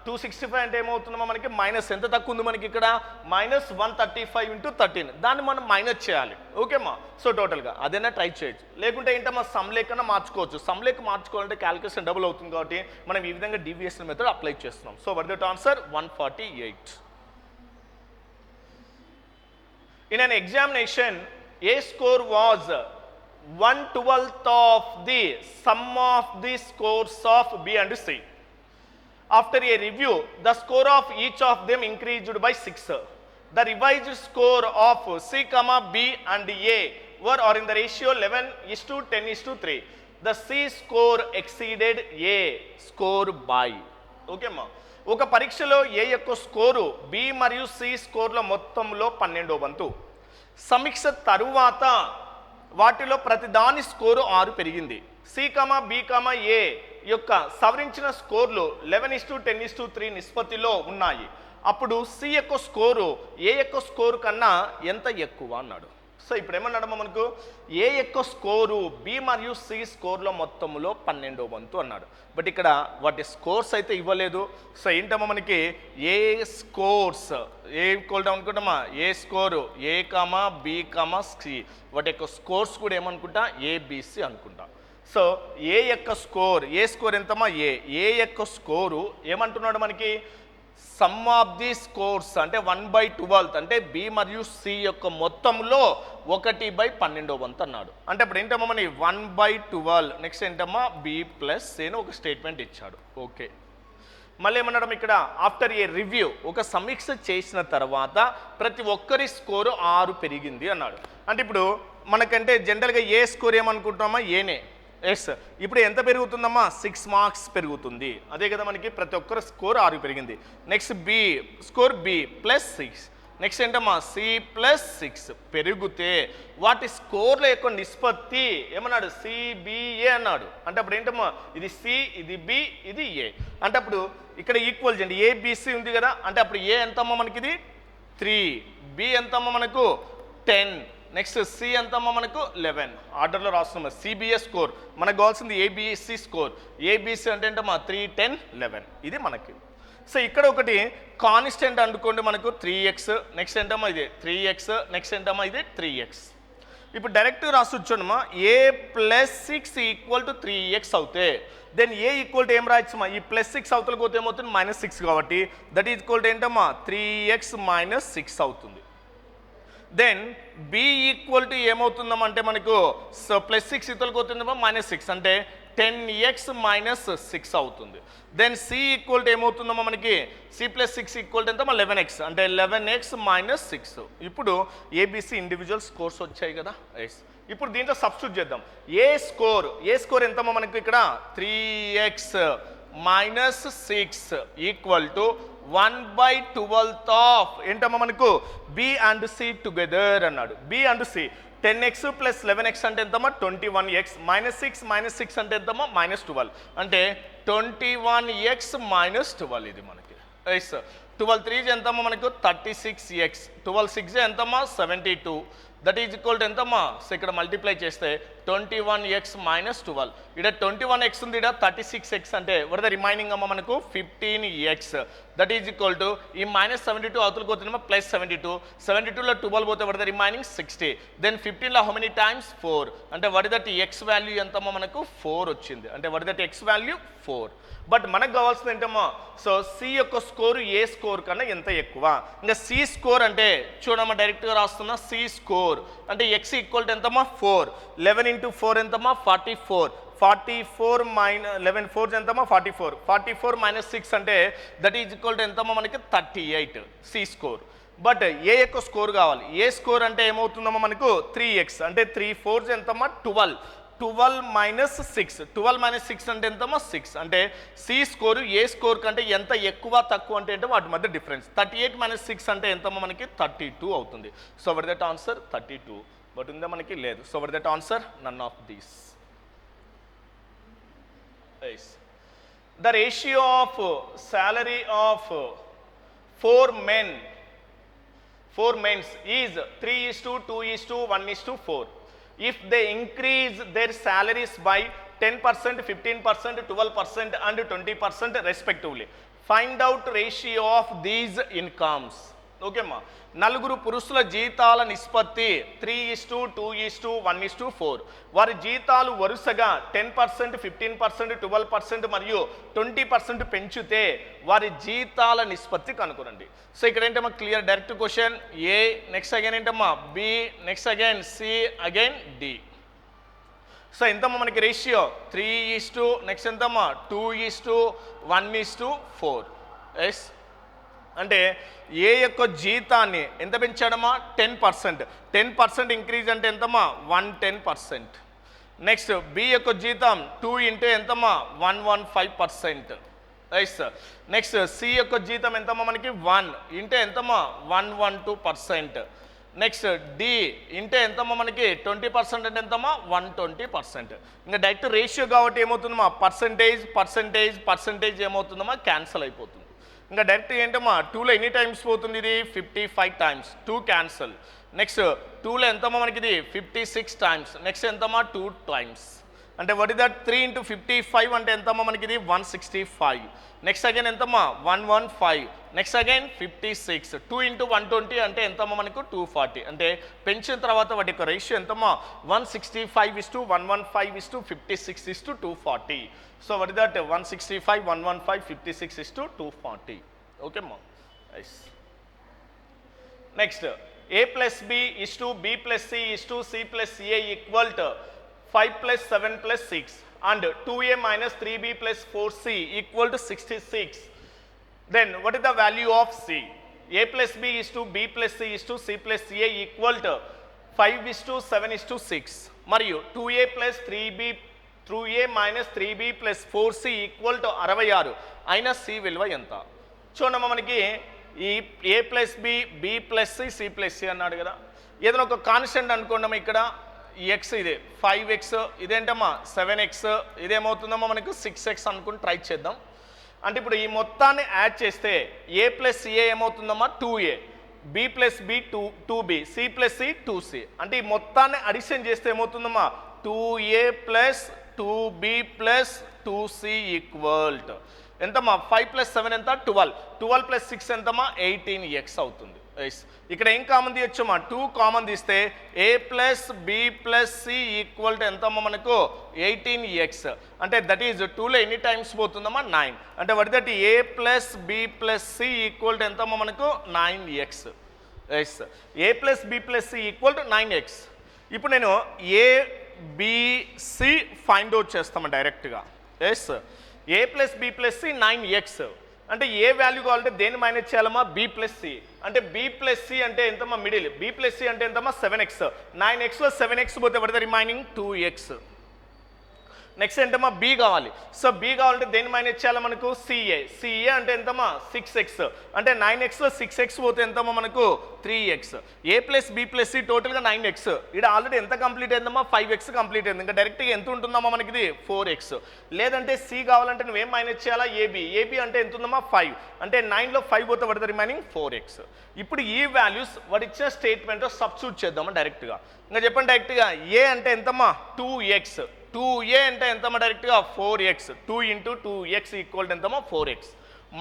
265 అంటే ఏమవుతుందమ్మా మనకి మైనస్ ఎంత తక్కువ ఉంది మనకి ఇక్కడ -135 ఇంటూ 13 దాన్ని మనం మైనస్ చేయాలి ఓకేమ్మా సో టోటల్గా అదైనా ట్రై చేయొచ్చు లేకుంటే ఏంటమ్మా సమ్ లేకన్నా మార్చుకోవచ్చు సమ్ లేక మార్చుకోవాలంటే క్యాలిక్యులేషన్ డబుల్ అవుతుంది కాబట్టి మనం ఈ విధంగా డీవియేషన్ మెథడ్ అప్లై చేస్తున్నాం so what that answer 148 in an examination A score was 1/12 of the sum of the scores of B and C. After a review, the score of each of them increased by 6. The revised score of C, B and A are in the ratio 11:10:3. The C score exceeded A score by. Okay ma. ఒక పరీక్షలో A యొక్క score B మరియు C స్కోర్ల మొత్తంలో 12వ వంతు సమీక్ష తరువాత వాటిలో ప్రతిదాని స్కోరు 6 పెరిగింది సి బి ఏ యొక్క సవరించిన స్కోర్లు 11:10:3 నిష్పత్తిలో ఉన్నాయి అప్పుడు సి యొక్క స్కోరు ఏ యొక్క స్కోరు కన్నా ఎంత ఎక్కువ అన్నాడు సో ఇప్పుడు ఏమన్నాడమ్మా మనకు ఏ యొక్క స్కోరు బి మరియు సి స్కోర్లో మొత్తంలో 12వ వంతు అన్నాడు బట్ ఇక్కడ వాటి స్కోర్స్ అయితే ఇవ్వలేదు సో ఏంటమ్మా మనకి ఏ స్కోర్స్ ఏ ఈక్వల్ టు అనుకుంటామా ఏ స్కోరు ఏ బి సి వాటి యొక్క స్కోర్స్ కూడా ఏమనుకుంటా ఏబిసి అనుకుంటా సో ఏ యొక్క స్కోర్ ఏ స్కోర్ ఎంతమ్మా ఏ యొక్క స్కోరు ఏమంటున్నాడు మనకి సమ్ ఆఫ్ ది స్కోర్స్ అంటే 1/12 అంటే బి మరియు సి యొక్క మొత్తంలో 1/12వ వంతు అన్నాడు అంటే ఇప్పుడు ఏంటమ్మా మన 1/12 నెక్స్ట్ ఏంటమ్మా బి ప్లస్ సి అని ఒక స్టేట్మెంట్ ఇచ్చాడు ఓకే మళ్ళీ ఏమన్నాడు ఇక్కడ ఆఫ్టర్ ఏ రివ్యూ ఒక సమీక్ష చేసిన తర్వాత ప్రతి ఒక్కరి స్కోరు 6 పెరిగింది అన్నాడు అంటే ఇప్పుడు మనకంటే జనరల్గా ఏ స్కోర్ ఏమనుకుంటున్నామా ఏనే ఎస్ ఇప్పుడు ఎంత పెరుగుతుందమ్మా 6 మార్క్స్ పెరుగుతుంది అదే కదా మనకి ప్రతి ఒక్కరి స్కోర్ 6 పెరిగింది next B score B +6 next ఏంటమ్మా సి +6 పెరిగితే వాటి స్కోర్ల యొక్క నిష్పత్తి ఏమన్నాడు సిబిఏ అన్నాడు అంటే అప్పుడు ఏంటమ్మా ఇది సి ఇది బి ఇది ఏ అంటే అప్పుడు ఇక్కడ ఈక్వల్ చేయండి ఏబిసి ఉంది కదా అంటే అప్పుడు ఏ ఎంతమ్మా మనకి ఇది 3 బి ఎంతమ్మా మనకు 10 నెక్స్ట్ సి ఎంతమ్మా మనకు 11 ఆర్డర్లో రాస్తున్నాం సిబిఏ స్కోర్ మనకు కావాల్సింది ఏబిసి స్కోర్ ఏబిసి అంటే ఏంటమ్మా 3 10 11 ఇది మనకి సో ఇక్కడ ఒకటి కాన్స్టెంట్ అనుకోండి మనకు 3x నెక్స్ట్ ఏంటమ్మా ఇది 3x నెక్స్ట్ ఏంటమ్మా ఇది 3x ఇప్పుడు డైరెక్ట్ రాసొచ్చునమ్మా A plus 6 equal to 3x అవుతే దెన్ ఏ ఈక్వల్ టు ఏం రాయొచ్చమ్మా ఈ ప్లస్ 6 అవతలకి పోతే ఏమవుతుంది -6 కాబట్టి దట్ ఈజ్ ఈక్వల్ టు ఏంటమ్మా 3x - 6 అవుతుంది. దెన్ బి ఈక్వల్ టు ఏమవుతుందమంటే మనకు ప్లస్ 6 ఇతలకు అవుతుందమ్మా -6 అంటే 10x - 6 అవుతుంది. దెన్ సి ఈక్వల్ టు ఏమవుతుందమ్మా మనకి సి ప్లస్ 6 ఈక్వల్ టు ఎంతమ్మా 11x అంటే 11x - 6. ఇప్పుడు ఏబిసి ఇండివిజువల్ స్కోర్స్ వచ్చాయి కదా. ఇప్పుడు దీంట్లో సబ్స్టిట్యూట్ చేద్దాం. ఏ స్కోర్ ఎంతమ్మా మనకి ఇక్కడ 3x - 6 ఈక్వల్ టు 1/12 ఆఫ్ ఏంటమ్మా మనకు బి అండ్ సి టుగెదర్ అన్నాడు. B and C 10x + 11x అంటే ఎంతమ్మా 21x -6 - 6 అంటే ఎంతమ్మా -12 అంటే 21x - 12 ఇది మనకి. 12 3 ఎంతమ్మా మనకు 36x 12 6 ఎంతమ్మా 72 దట్ ఈజ్ ఈక్వల్ టు ఎంతమ్మా సో ఇక్కడ మల్టిప్లై చేస్తే 21x - 12 ఇక్కడ 21x ఉంది ఇక్కడ 36x అంటే వాట్ ద రిమైనింగ్ అమ్మ మనకు 15x that is equal to ఈ -72 అవతలకి పోతుందమ్మా +72 72లో 12 పోతే వాట్ ద రిమైనింగ్ 60 దెన్ 15లో హౌ మెనీ టైమ్స్ 4 అంటే వాట్ దట్ x వాల్యూ ఎంతమ్మా మనకు 4 వచ్చింది అంటే what that x value 4. But మనకు కావాల్సింది ఏంటమ్మా సో సి యొక్క స్కోరు ఏ స్కోర్ కన్నా ఎంత ఎక్కువ. ఇంకా సి స్కోర్ అంటే చూడమ్మా డైరెక్ట్గా రాస్తున్నా సి స్కోర్ అంటే ఎక్స్ ఈక్వల్ టు ఎంతమ్మా 4 11 × 4 ఎంతమ్మా 44 44 - 11 4 ఎంతమ్మా 44 44 - 6 అంటే దట్ ఈజ్ ఈక్వల్ టు ఎంతమ్మా మనకి 38 సి స్కోర్. బట్ ఏ యొక్క స్కోర్ కావాలి. ఏ స్కోర్ అంటే ఏమవుతుందమ్మా మనకు 3x అంటే 3 4 ఎంతమ్మా 12 12 - 6 12 - 6 అంటే ఎంతమ్మా 6 అంటే సి స్కోరు ఏ స్కోర్ కంటే ఎంత ఎక్కువ తక్కువ అంటే ఏంటో వాటి మధ్య డిఫరెన్స్ 38 - 6 అంటే ఎంతమ్మా మనకి 32 అవుతుంది. So were that answer 32 but ఉందా మనకి లేదు. So were that answer none of these. The ratio of salary of 4 men is 3:2:1:4. If they increase their salaries by 10%, 15%, 12% and 20% respectively, find out ratio of these incomes. Okay అమ్మా నలుగురు పురుషుల జీతాల నిష్పత్తి 3:2:1:4 వారి జీతాలు వరుసగా 10%, 15%, 12% మరియు 20% పెంచితే వారి జీతాల నిష్పత్తి కనుగొనండి. సో ఇక్కడ ఏంటమ్మా clear direct question. A next again ఏంటమ్మా B next again C again D. So ఎంతమ్మా మనకి రేషియో 3:, నెక్స్ట్ ఎంతమ్మా 2:1:4. ఎస్ అంటే ఏ యొక్క జీతాన్ని ఎంత పెంచాడమ్మా 10% ఇంక్రీజ్ అంటే ఎంతమ్మా 110%. నెక్స్ట్ బి యొక్క జీతం 2 ఇంటే ఎంతమ్మా 115%. ఎస్ నెక్స్ట్ సి యొక్క జీతం ఎంతమ్మా మనకి 1 ఇంటే ఎంతమ్మా 112%. నెక్స్ట్ డి ఇంటే ఎంతమ్మా మనకి 20% అంటే ఎంతమ్మా 120%. ఇంకా డైరెక్ట్ రేషియో కాబట్టి ఏమవుతుందమ్మా పర్సంటేజ్ ఏమవుతుందమ్మా క్యాన్సల్ అయిపోతుంది. ఇంకా డైరెక్ట్ ఏంటమ్మా 2లో ఎన్ని టైమ్స్ పోతుంది ఇది 55 టైమ్స్ 2 క్యాన్సల్. నెక్స్ట్ 2లో ఎంతమ్మా మనకి ఇది 56 టైమ్స్ నెక్స్ట్ ఎంతమ్మా 2 టైమ్స్ అంటే వాట్ ఇస్ దట్ 3 × 55 అంటే ఎంతమ్మా మనకి ఇది 165. నెక్స్ట్ అగైన్ ఎంతమ్మా 115 నెక్స్ట్ అగైన్ 56 2 × 120 అంటే ఎంతమ్మా మనకు 240 అంటే పెంచిన తర్వాత వాటి యొక్క రేషియో ఎంతమ్మా 165:115:56:240. So what is that 165, 115, 56:240. Okay అమ్మా nice. Next a + b = b + c = c + a equal to 5 + 7 + 6 and 2a - 3b + 4c equal to 66. Then what is the value of c? a + b = b + c = c + a equal to 5:7:6 మరియు 2a + 3b + 4c equal to 66 అయినా c విలువ ఎంత? చూడమ్మా మనకి ఈ a + b b + c c + c అన్నాడు కదా. ఏదైనా ఒక కాన్స్టెంట్ అనుకోండమ్మా ఇక్కడ ఈ ఎక్స్ ఇదే 5x ఇదేంటమ్మా 7x ఇదేమవుతుందమ్మా మనకు 6x అనుకుని ట్రై చేద్దాం. అంటే ఇప్పుడు ఈ మొత్తాన్ని యాడ్ చేస్తే a + a ఏమవుతుందమ్మా 2a b + b 2b c + c 2c అంటే ఈ మొత్తాన్ని అడిషన్ చేస్తే ఏమవుతుందమ్మా 2a + 2b + 2C equal to ఎంతమ్మా 5 ప్లస్ 7 ఎంత 12 ప్లస్ 6 ఎంతమ్మా 18x అవుతుంది. ఇక్కడ ఏం కామన్ తీయొచ్చమ్మా 2 కామన్ తీస్తే a plus b plus c equal to ఎంతమ్మా మనకు 18x అంటే దట్ ఈజ్ 2లో ఎన్ని టైమ్స్ పోతుందమ్మా 9 అంటే what that a plus b plus c equal to ఎంతమ్మా మనకు 9x. a plus b plus c equal to 9x. ఇప్పుడు నేను a b c find out చేస్తాము డైరెక్ట్గా. a plus b plus c 9x అంటే ఏ వాల్యూ కావాలంటే దేన్ని మైనస్ చేయాలమ్మా b ప్లస్ c అంటే b ప్లస్ c అంటే ఎంతమ్మా మిడిల్ b ప్లస్ c అంటే ఎంతమ్మా 7x 9xలో 7x పోతే పడితే రిమైనింగ్ 2x. నెక్స్ట్ ఏంటమ్మా b కావాలి. సో b కావాలంటే దేన్ని మైనస్ చేయాలి మనకు ca అంటే ఎంతమ్మా 6x అంటే 9xలో 6x పోతే ఎంతమ్మా మనకు 3x. a plus b plus c టోటల్గా 9x. ఇక్కడ ఆల్రెడీ ఎంత కంప్లీట్ అయిందమ్మా 5x కంప్లీట్ అయింది. ఇంకా డైరెక్ట్గా ఎంత ఉంటుందమ్మా మనకి ఇది 4x. లేదంటే c కావాలంటే నువ్వేం మైనస్ చేయాలా ab అంటే ఎంత ఉందమ్మా 5 అంటే 9లో 5 పోతే పడితే రిమైనింగ్ 4x. ఇప్పుడు ఈ వాల్యూస్ వాడు ఇచ్చిన స్టేట్మెంట్ సబ్స్టిట్యూట్ చేద్దామా డైరెక్ట్గా. ఇంకా చెప్పండి డైరెక్ట్గా a అంటే ఎంతమ్మా 2x 2a అంటే ఎంతమ్మా డైరెక్ట్గా 4x 2 into 2x equal to ఎంతమ్మా 4x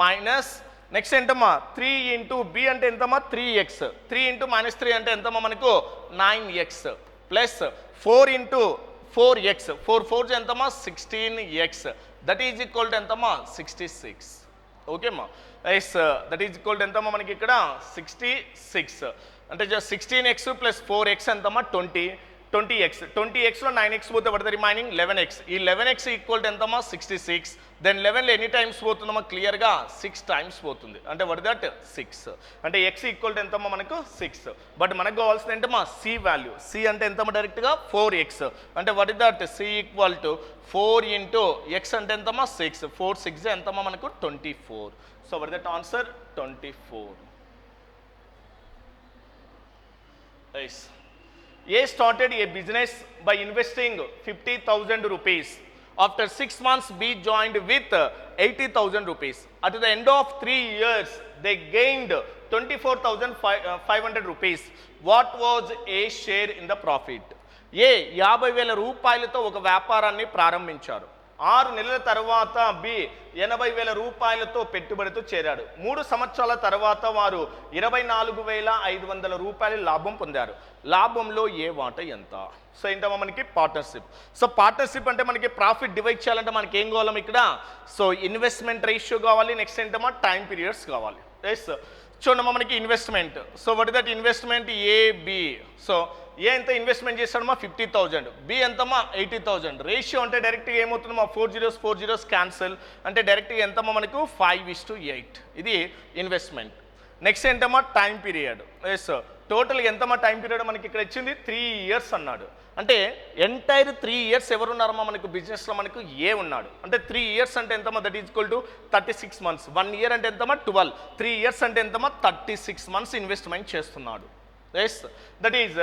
మైనస్ నెక్స్ట్ ఎంతమ్మా 3 ఇంటూ b అంటే ఎంతమ్మా 3x 3 ఇంటూ మైనస్ 3 అంటే ఎంతమ్మా మనకు 9x ప్లస్ 4 ఇంటూ 4x 4 4 ఎంతమ్మా 16x that is equal to ఎంతమ్మా 66. ఓకేమ్మా దట్ ఈజ్ ఈక్వల్ టు ఎంతమ్మా మనకి ఇక్కడ 66 అంటే 16x ప్లస్ 4x ఎంతమ్మా 20xలో 9x పోతే పడితే రిమైనింగ్ 11x. ఈ 11x ఈక్వల్ టు ఎంతమ్మా 66. దెన్ 11లో ఎన్ని టైమ్స్ పోతుందమ్మా క్లియర్గా 6 టైమ్స్ పోతుంది అంటే వాట్ దట్ 6 అంటే x ఈక్వల్ టు ఎంతమ్మా మనకు 6. బట్ మనకు కావాల్సింది ఏంటమ్మా c వాల్యూ. c అంటే ఎంతమ్మా డైరెక్ట్గా 4x అంటే what is that c equal to 4 into x అంటే ఎంతమ్మా 6 4 6 ఎంతమ్మా మనకు 24. So what that answer 24. A started a business by investing 50,000 rupees. After 6 months, B joined with 80,000 rupees. At the end of 3 years, they gained 24,500 rupees. What was A share in the profit? A 50,000 రూపాయలతో ఒక వ్యాపారాన్ని ప్రారంభించారు. 6 నెలల తర్వాత B 80,000 రూపాయలతో పెట్టుబడితో చేరాడు. 3 సంవత్సరాల తర్వాత వారు 24,500 రూపాయల లాభం పొందారు. లాభంలో ఏ వాటా ఎంత? సో ఏంటమ్మా మనకి పార్ట్నర్షిప్. సో పార్ట్నర్షిప్ అంటే మనకి ప్రాఫిట్ డివైడ్ చేయాలంటే మనకి ఏం కావాలి ఇక్కడ? సో ఇన్వెస్ట్మెంట్ రేషియో కావాలి, నెక్స్ట్ ఏంటమ్మా టైం పీరియడ్స్ కావాలి. చూడమ్మా మనకి investment. So what is that investment AB. So A ఎంత ఇన్వెస్ట్మెంట్ చేస్తాడమ్మా 50,000, బి ఎంతమ్మా 80,000. రేషియో అంటే డైరెక్ట్గా ఏమవుతుందమ్మా 4 zeros క్యాన్సిల్ అంటే డైరెక్ట్గా ఎంతమ్మా మనకు 5:8. ఇది ఇన్వెస్ట్మెంట్. నెక్స్ట్ ఏంటమ్మా టైం పీరియడ్. టోటల్ ఎంతమ్మా టైం పీరియడ్ మనకి ఇక్కడ ఇచ్చింది 3 years అన్నాడు. అంటే ఎంటైర్ 3 years ఎవరున్నారమ్మా మనకు బిజినెస్లో మనకు ఏ ఉన్నాడు. అంటే 3 years అంటే ఎంతమ్మా that is equal to 36 months. 1 year అంటే ఎంతమ్మా 12. 3 years అంటే ఎంతమ్మా 36 months ఇన్వెస్ట్మెంట్ చేస్తున్నాడు. దట్ ఈజ్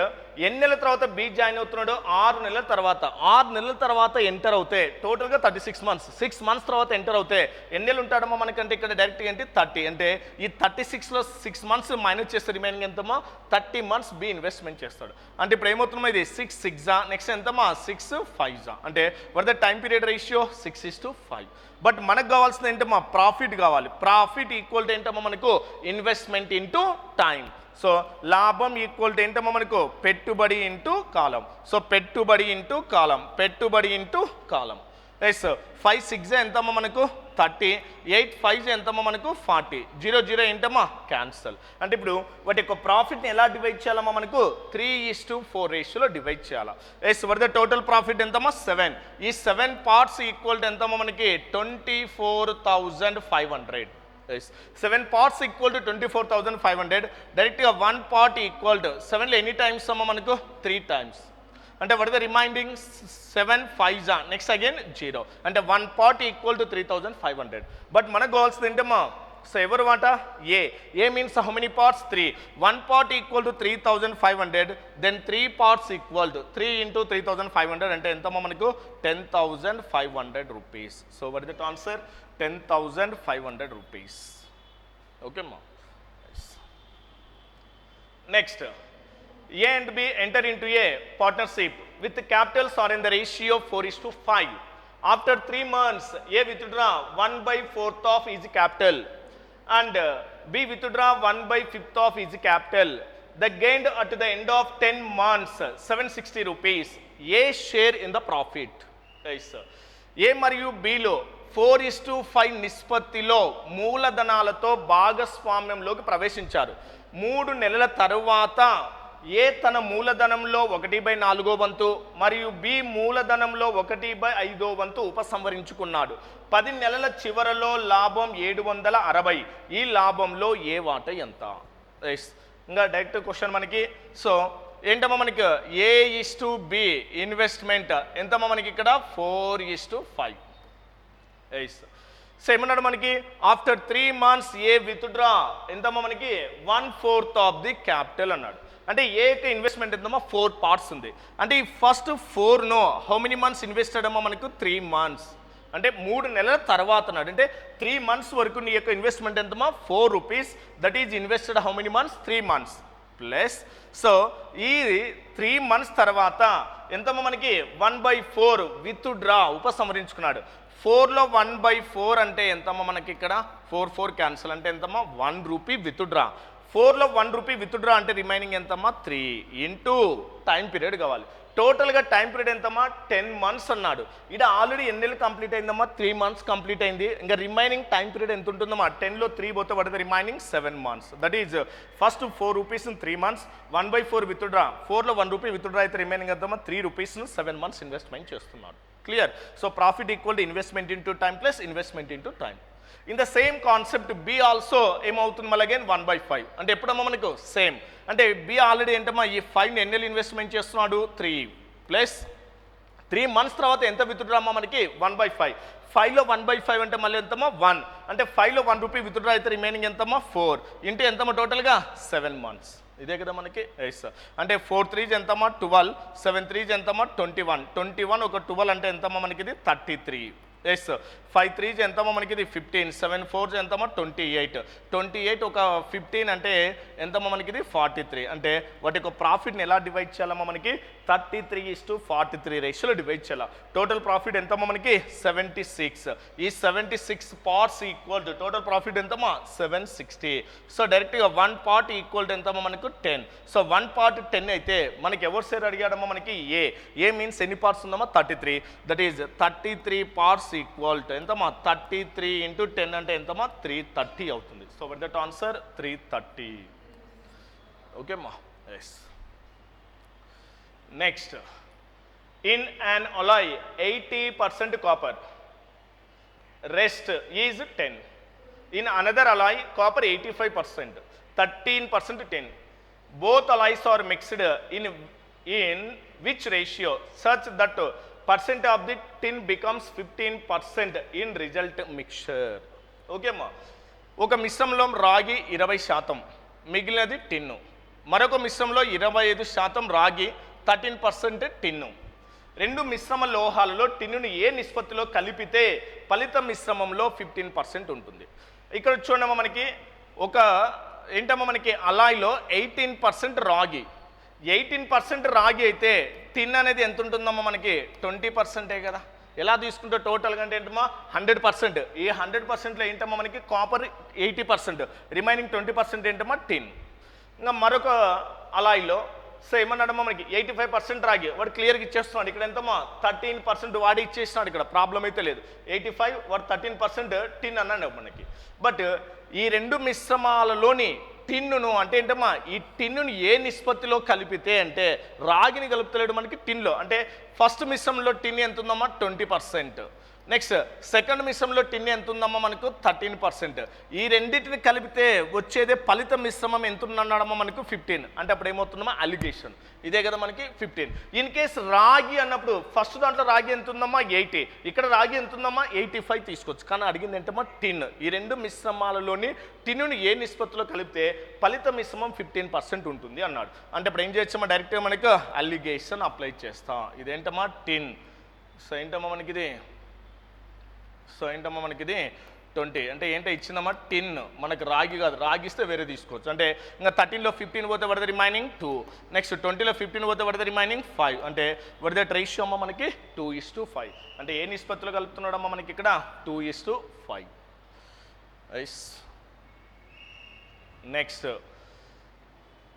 ఎన్ని నెలల తర్వాత బీ జాయిన్ అవుతున్నాడు? 6 నెలల తర్వాత. 6 నెలల తర్వాత ఎంటర్ అవుతే టోటల్గా 36 months. 6 months తర్వాత ఎంటర్ అవుతే ఎన్ని నెలలు ఉంటాడమ్మా మనకంటే ఇక్కడ డైరెక్ట్గా ఏంటి 30. అంటే ఈ 36లో 6 months మైనస్ చేస్తే రిమైనింగ్ ఎంతమ్మా 30 months బీ ఇన్వెస్ట్మెంట్ చేస్తాడు. అంటే ఇప్పుడు ఏమవుతుందమ్మా ఇది 6 6 నెక్స్ట్ ఎంతమ్మా 6 5 అంటే were the time period ratio 6:5. But మనకు కావాల్సింది ఏంటమ్మా ప్రాఫిట్ కావాలి. ప్రాఫిట్ ఈక్వల్ టు ఏంటమ్మా మనకు ఇన్వెస్ట్మెంట్ ఇంటూ టైం. సో లాభం ఈక్వల్ టు ఏంటమ్మా మనకు పెట్టుబడి ఇంటూ కాలం. సో పెట్టుబడి ఇంటూ కాలం, పెట్టుబడి ఇంటూ కాలం. 5 6 ఎంతమ్మా మనకు 30, 8 5 ఎంతమ్మా మనకు 40, 0 0 ఏంటమ్మా క్యాన్సల్. అంటే ఇప్పుడు వాటి యొక్క ప్రాఫిట్ని ఎలా డివైడ్ చేయాలమ్మా మనకు 3:4 రేషియోలో డివైడ్ చేయాలా. వర్ ద టోటల్ ప్రాఫిట్ ఎంతమ్మా 7. ఈ 7 parts ఈక్వల్ టు ఎంతమ్మా మనకి 24,500. 7 parts ఈక్వల్ టు 24,500. డైరెక్ట్గా 1 part ఈక్వల్ టు 7లో ఎన్ని టైమ్స్ అమ్మా మనకు 3 times. అంటే what the reminding 7 5 next again 0 అంటే 1 part ఈక్వల్ టు 3,500. బట్ మనకు కావాల్సింది ఏంటమ్మా సో ఎవరు వాటా A means how many parts 3. 1 part equal to 3,500. Then 3 parts equal to 3 into 3,500 అంటే ఎంతమ్మా మనకు 10,500 rupees. So what is the answer 10,500 rupees. Okay ma. Next, A and B enter into a partnership with the capitals are in the ratio 4:5. After 3 months, A withdraw 1/4 of his capital and B withdraw 1/5 of his capital. The gained at the end of 10 months 760 rupees. A share in the profit. Yes. A మరియు Bలో 4:5 నిష్పత్తిలో మూలధనాలతో భాగస్వామ్యంలోకి ప్రవేశించారు. 3 నెలల తరువాత ఏ తన మూలధనంలో 1/4 వంతు మరియు B మూలధనంలో 1/5 వంతు ఉపసంహరించుకున్నాడు. 10 నెలల చివరలో లాభం 760. ఈ లాభంలో ఏ వాటా ఎంత? ఇంకా డైరెక్ట్ క్వశ్చన్ మనకి. సో ఏంటమ్మా మనకి A/B ఇన్వెస్ట్మెంట్ ఎంతమ్మా మనకి ఇక్కడ 4:5. సో ఏమన్నాడు మనకి ఆఫ్టర్ 3 months ఏ విత్డ్రా ఎంతమ్మా మనకి 1/4 ఆఫ్ ది క్యాపిటల్ అన్నాడు. అంటే ఏ యొక్క ఇన్వెస్ట్మెంట్ ఎంతమ్మా 4 parts ఉంది. అంటే ఈ first 4 how many months invested అమ్మా మనకు 3 months. అంటే 3 నెలల తర్వాత అన్నాడు. అంటే 3 months వరకు నీ యొక్క ఇన్వెస్ట్మెంట్ ఎంతమ్మా 4 rupees. That is invested how many months 3 months plus. So ఈ 3 months తర్వాత ఎంతమ్మా మనకి 1/4 విత్డ్రా ఉపసంహరించుకున్నాడు. 4లో 1/4 అంటే ఎంతమ్మా మనకి ఇక్కడ 4 క్యాన్సల్ అంటే ఎంతమ్మా 1 రూపీ విత్డ్రా. 4లో 1 రూపీ విత్డ్రా అంటే రిమైనింగ్ ఎంతమ్మా 3 ఇంటూ టైం పీరియడ్ కావాలి. టోటల్గా టైం పీరియడ్ ఎంతమ్మా 10 months అన్నాడు. ఇక్కడ ఆల్రెడీ ఎన్ని నెలలు కంప్లీట్ అయిందమ్మా 3 months కంప్లీట్ అయింది. ఇంకా రిమైనింగ్ టైం పీరియడ్ ఎంత ఉంటుందమ్మా 10లో 3 పోతే పడుతుంది remaining 7 months. That is first 4 rupees in 3 months 1/4 withdraw. 4లో 1 రూపీ విత్డ్రా అయితే రిమైనింగ్ ఎంతమ్మా 3 rupees 7 months ఇన్వెస్ట్మెంట్ చేస్తున్నాడు. Clear. So profit equal to investment into time plus investment into time. In the same concept B also ఏమవుతుంది మళ్ళీ again 1/5 అంటే ఎప్పుడమ్మా మనకు same. అంటే B already ఏంటమ్మా ఈ 5 ఎన్ని నెలలు ఇన్వెస్ట్మెంట్ చేస్తున్నాడు 3 ప్లస్ 3 months తర్వాత ఎంత విత్డ్రా అమ్మా మనకి 1/5. 5లో 1/5 అంటే మళ్ళీ ఎంతమ్మా 1 అంటే 5లో 1 రూపీ విత్డ్రా అయితే రిమైనింగ్ ఎంతమ్మా 4 ఇంటూ ఎంతమ్మా టోటల్గా 7 months. ఇదే కదా మనకి. ఎస్ అంటే 4 3s ఎంతమ్మా 12, 7 3s ఎంతమ్మా 21 ఒక 12 అంటే ఎంతమ్మా మనకి ఇది 33. ఎస్ 5 3s ఎంతమ్మా మనకి ఇది 15, 7 4s ఎంతమ్మా 28 ఒక 15 అంటే ఎంతమ్మా మనకి ఇది 43. అంటే వాటి యొక్క ప్రాఫిట్ని ఎలా డివైడ్ చేయాలమ్మా మనకి 33:43 రేషియోలో డివైడ్ చేయాలి. టోటల్ ప్రాఫిట్ ఎంతమ్మా మనకి 76. ఈ 76 parts equal to total profit ఎంతమ్మా 760. సో డైరెక్ట్గా 1 part ఈక్వల్ టు ఎంతమ్మా మనకు 10. సో 1 part 10 అయితే మనకి ఎవరు షేర్ అడిగాడమ్మా మనకి ఏ మీన్స్ ఎన్ని పార్ట్స్ ఉందమ్మా 33. That is 33 parts equal to ఎంతమ్మా 33 ఇంటూ 10 అంటే ఎంతమ్మా 330 అవుతుంది. So with that answer 330. Okay అమ్మా. Yes next in an alloy 80% copper rest is 10. in another alloy copper 85%, 13% 10. both alloys are mixed in which ratio such that percent of the tin becomes 15% in result mixture. Okay అమ్మా. ఒక మిశ్రమంలో రాగి 20%, మిగిలినది tin. మరొక మిశ్రమంలో 25% రాగి, 13% tin. రెండు మిశ్రమ లోహాలలో టిన్నును ఏ నిష్పత్తిలో కలిపితే ఫలిత మిశ్రమంలో 15% ఉంటుంది. ఇక్కడ చూడమ్మా మనకి ఒక ఏంటమ్మా మనకి అలాయ్లో 18% రాగి, 18% రాగి అయితే టిన్ అనేది ఎంత ఉంటుందమ్మా మనకి 20%ఏ కదా. ఎలా తీసుకుంటే టోటల్గా అంటే ఏంటమ్మా 100%. ఈ 100%లో ఏంటమ్మా మనకి కాపర్ 80%, రిమైనింగ్ 20% ఏంటమ్మా టిన్. ఇంకా మరొక అలాయ్లో సో ఏమన్నాడమ్మా మనకి 85% రాగి, వాడు క్లియర్గా ఇచ్చేస్తున్నాడు. ఇక్కడ ఎంతమ్మా 13% వాడి ఇచ్చేస్తున్నాడు. ఇక్కడ ప్రాబ్లం అయితే లేదు. 85 వాడు 13% టిన్ అన్నాడు మనకి. బట్ ఈ రెండు మిశ్రమాలలోని టిన్నును అంటే ఏంటమ్మా ఈ టిన్నును ఏ నిష్పత్తిలో కలిపితే అంటే రాగిని కలుపుతలేడు మనకి టిన్లో. అంటే ఫస్ట్ మిశ్రమంలో టిన్ ఎంత ఉందమ్మా 20%, నెక్స్ట్ సెకండ్ మిశ్రమంలో టిన్ ఎంత ఉందమ్మా మనకు 13%. ఈ రెండింటిని కలిపితే వచ్చేదే ఫలిత మిశ్రమం ఎంత ఉందన్నాడమ్మా మనకు 15. అంటే అప్పుడు ఏమవుతుందమ్మా అలిగేషన్. ఇదే కదా మనకి 15. ఇన్ కేస్ రాగి అన్నప్పుడు ఫస్ట్ దాంట్లో రాగి ఎంత ఉందమ్మా 80, ఇక్కడ రాగి ఎంత ఉందమ్మా 85 తీసుకోవచ్చు. కానీ అడిగింది ఏంటమ్మా టిన్. ఈ రెండు మిశ్రమాలలోని టిన్నుని ఏ నిష్పత్తిలో కలిపితే ఫలిత మిశ్రమం 15% ఉంటుంది అన్నాడు. అంటే ఇప్పుడు ఏం చేయొచ్చమ్మా డైరెక్ట్గా మనకు అలిగేషన్ అప్లై చేస్తాం. ఇదేంటమ్మా టిన్. సో ఏంటమ్మా మనకి ఇది 20 అంటే ఏంటో ఇచ్చిందమ్మా టిన్, మనకు రాగి కాదు, రాగి ఇస్తే వేరే తీసుకోవచ్చు. అంటే ఇంకా 13లో 15 పోతే వడ్ ద రిమైనింగ్ 2, నెక్స్ట్ 20లో 15 పోతే వడ్ ద రిమైనింగ్ 5, అంటే వడ్ దట్ రేషియో అమ్మ మనకి 2:5. అంటే ఏ నిష్పత్తిలో కలుపుతున్నాడమ్మా మనకి ఇక్కడ 2:5. Next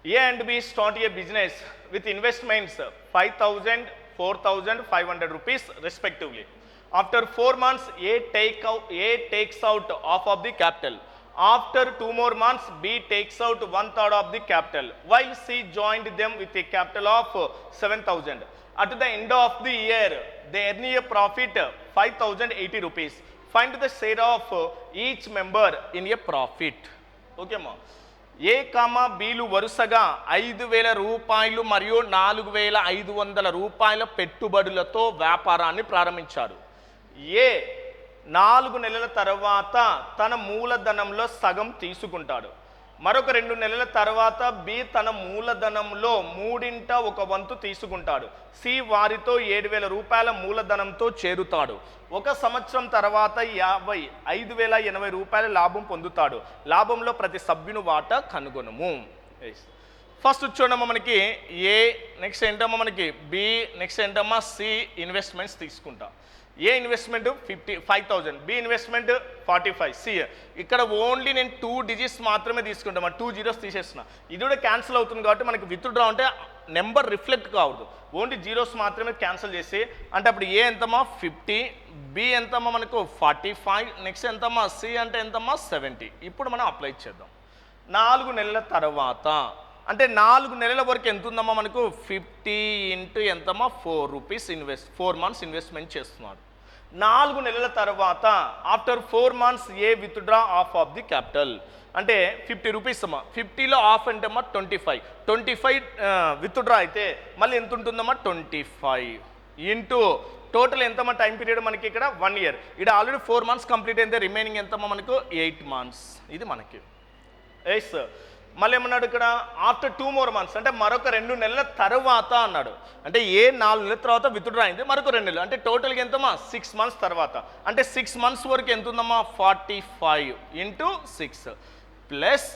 A and B start a business with investments 5,000, 4,500 rupees respectively. After 4 months, A takes out half of the capital. After 2 more months, B takes out 1/3 of the capital, while C joined them with a capital of 7,000. At the end of the year, they earn a profit 5,080 rupees. Find the share of each member in a profit. Okay, ma. A comma బీలు వరుసగా 5,000 రూపాయలు మరియు 4,500 రూపాయల పెట్టుబడులతో వ్యాపారాన్ని ప్రారంభించారు. ఏ 4 నెలల తర్వాత తన మూలధనంలో సగం తీసుకుంటాడు. మరొక 2 నెలల తర్వాత బి తన మూలధనంలో 1/3 తీసుకుంటాడు. సి వారితో 7,000 రూపాయల మూలధనంతో చేరుతాడు. 1 సంవత్సరం తర్వాత 5,080 రూపాయల లాభం పొందుతాడు. లాభంలో ప్రతి సభ్యుని వాటా కనుగొనము. ఫస్ట్ చూడమ్మా మనకి ఏ, నెక్స్ట్ ఏంటమ్మా మనకి బి, నెక్స్ట్ ఏంటమ్మా సి ఇన్వెస్ట్మెంట్స్ తీసుకుంటా. ఏ ఇన్వెస్ట్మెంట్ 5,000, బి ఇన్వెస్ట్మెంట్ 45, సి ఇక్కడ ఓన్లీ నేను 2 డిజిట్స్ మాత్రమే తీసుకుంటాను, 2 జీరోస్ తీసేస్తున్నా. ఇది కూడా క్యాన్సిల్ అవుతుంది కాబట్టి మనకి విత్డ్రా అంటే నెంబర్ రిఫ్లెక్ట్ కావద్దు, ఓన్లీ జీరోస్ మాత్రమే క్యాన్సిల్ చేసి. అంటే అప్పుడు ఏ ఎంతమ్మా 50, బి ఎంతమ్మా మనకు 45, నెక్స్ట్ ఎంతమ్మా సి అంటే ఎంతమ్మా 70. ఇప్పుడు మనం అప్లై చేద్దాం. 4 నెలల తర్వాత అంటే 4 నెలల వరకు ఎంత ఉందమ్మా మనకు 50 ఇంటూ ఎంతమ్మా 4 రూపీస్ 4 మంత్స్ ఇన్వెస్ట్మెంట్ చేస్తున్నాడు. 4 నెలల తర్వాత after 4 months A withdraw of of the capital అంటే 50 రూపీస్ అమ్మా. 50లో ఆఫ్ అంటే అమ్మా 25 విత్డ్రా అయితే మళ్ళీ ఎంత ఉంటుందమ్మా 25 ఇంటూ టోటల్ ఎంతమ్మా టైం పీరియడ్ మనకి ఇక్కడ 1 ఇయర్. ఇక్కడ ఆల్రెడీ 4 మంత్స్ కంప్లీట్ అయితే రిమైనింగ్ ఎంతమ్మా మనకు 8 మంత్స్. ఇది మనకి ఎస్. మళ్ళీ ఏమన్నాడు ఇక్కడ ఆఫ్టర్ 2 more months అంటే మరొక 2 నెలల తర్వాత అన్నాడు. అంటే ఏ 4 నెలల తర్వాత విత్డ్రా అయింది, మరొక 2 నెలలు అంటే టోటల్గా ఎంతమ్మా 6 మంత్స్ తర్వాత. అంటే 6 మంత్స్ వరకు ఎంత ఉందమ్మా 45 ఇంటూ 6 ప్లస్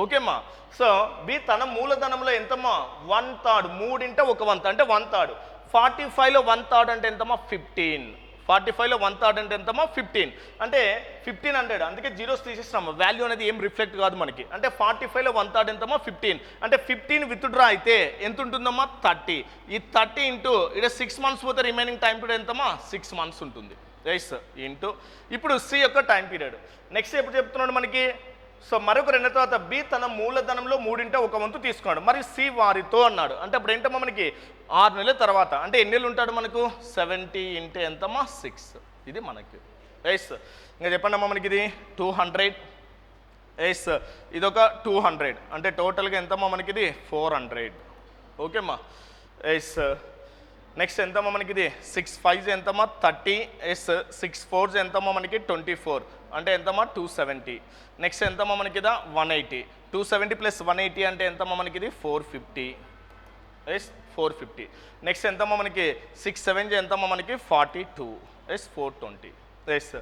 ఓకేమ్మా. సో బి తన మూలధనంలో ఎంతమ్మా 1/3, 3/1 అంటే 1/3. 45లో 1/3 అంటే ఎంతమ్మా 15. 45లో 1/3 అంటే ఎంతమ్మా 15 అంటే 1500. అందుకే జీరోస్ తీసేస్తున్నాము, వాల్యూ అనేది ఏం రిఫ్లెక్ట్ కాదు మనకి. అంటే 45లో 1/3 ఎంతమ్మా 15 అంటే 15 విత్డ్రా అయితే ఎంత ఉంటుందమ్మా 30. ఈ 30 ఇంటూ ఇక్కడ 6 మంత్స్ పోతే రిమైనింగ్ టైం పీరియడ్ ఎంతమ్మా 6 మంత్స్ ఉంటుంది. రైస్ ఇంటూ ఇప్పుడు సి యొక్క టైం పీరియడ్. నెక్స్ట్ ఎప్పుడు చెప్తున్నాడు మనకి. సో మరొక 2 తర్వాత బి తన మూలధనంలో 3/1 తీసుకున్నాడు, మరి సి వారితో అన్నాడు. అంటే అప్పుడు ఏంటమ్మా మనకి 6 నెలల తర్వాత అంటే ఎన్ని నెలలు ఉంటాడు మనకు 70 ఇంటూ ఎంతమ్మా 6. ఇది మనకి ఎస్. ఇంకా చెప్పండి అమ్మా మనకి ఇది 200 ఎస్, ఇదొక 200 అంటే టోటల్గా ఎంతమ్మా మనకి ఇది 400. ఓకేమ్మా ఎస్. నెక్స్ట్ ఎంతమ్మా మనకి ఇది 6 5s ఎంతమ్మా 30 ఎస్, 6 4s ఎంతమ్మా మనకి 24 అంటే ఎంతమ్మా 270. నెక్స్ట్ ఎంతమ్మా మనకి ఇదా 180. 270 ప్లస్ 180 అంటే ఎంతమ్మా మనకి ఇది 450 ఎస్ 450. నెక్స్ట్ ఎంతమ్మా మనకి 6 7 ఎంతమ్మా మనకి 42 ఎస్ 420 ఎస్.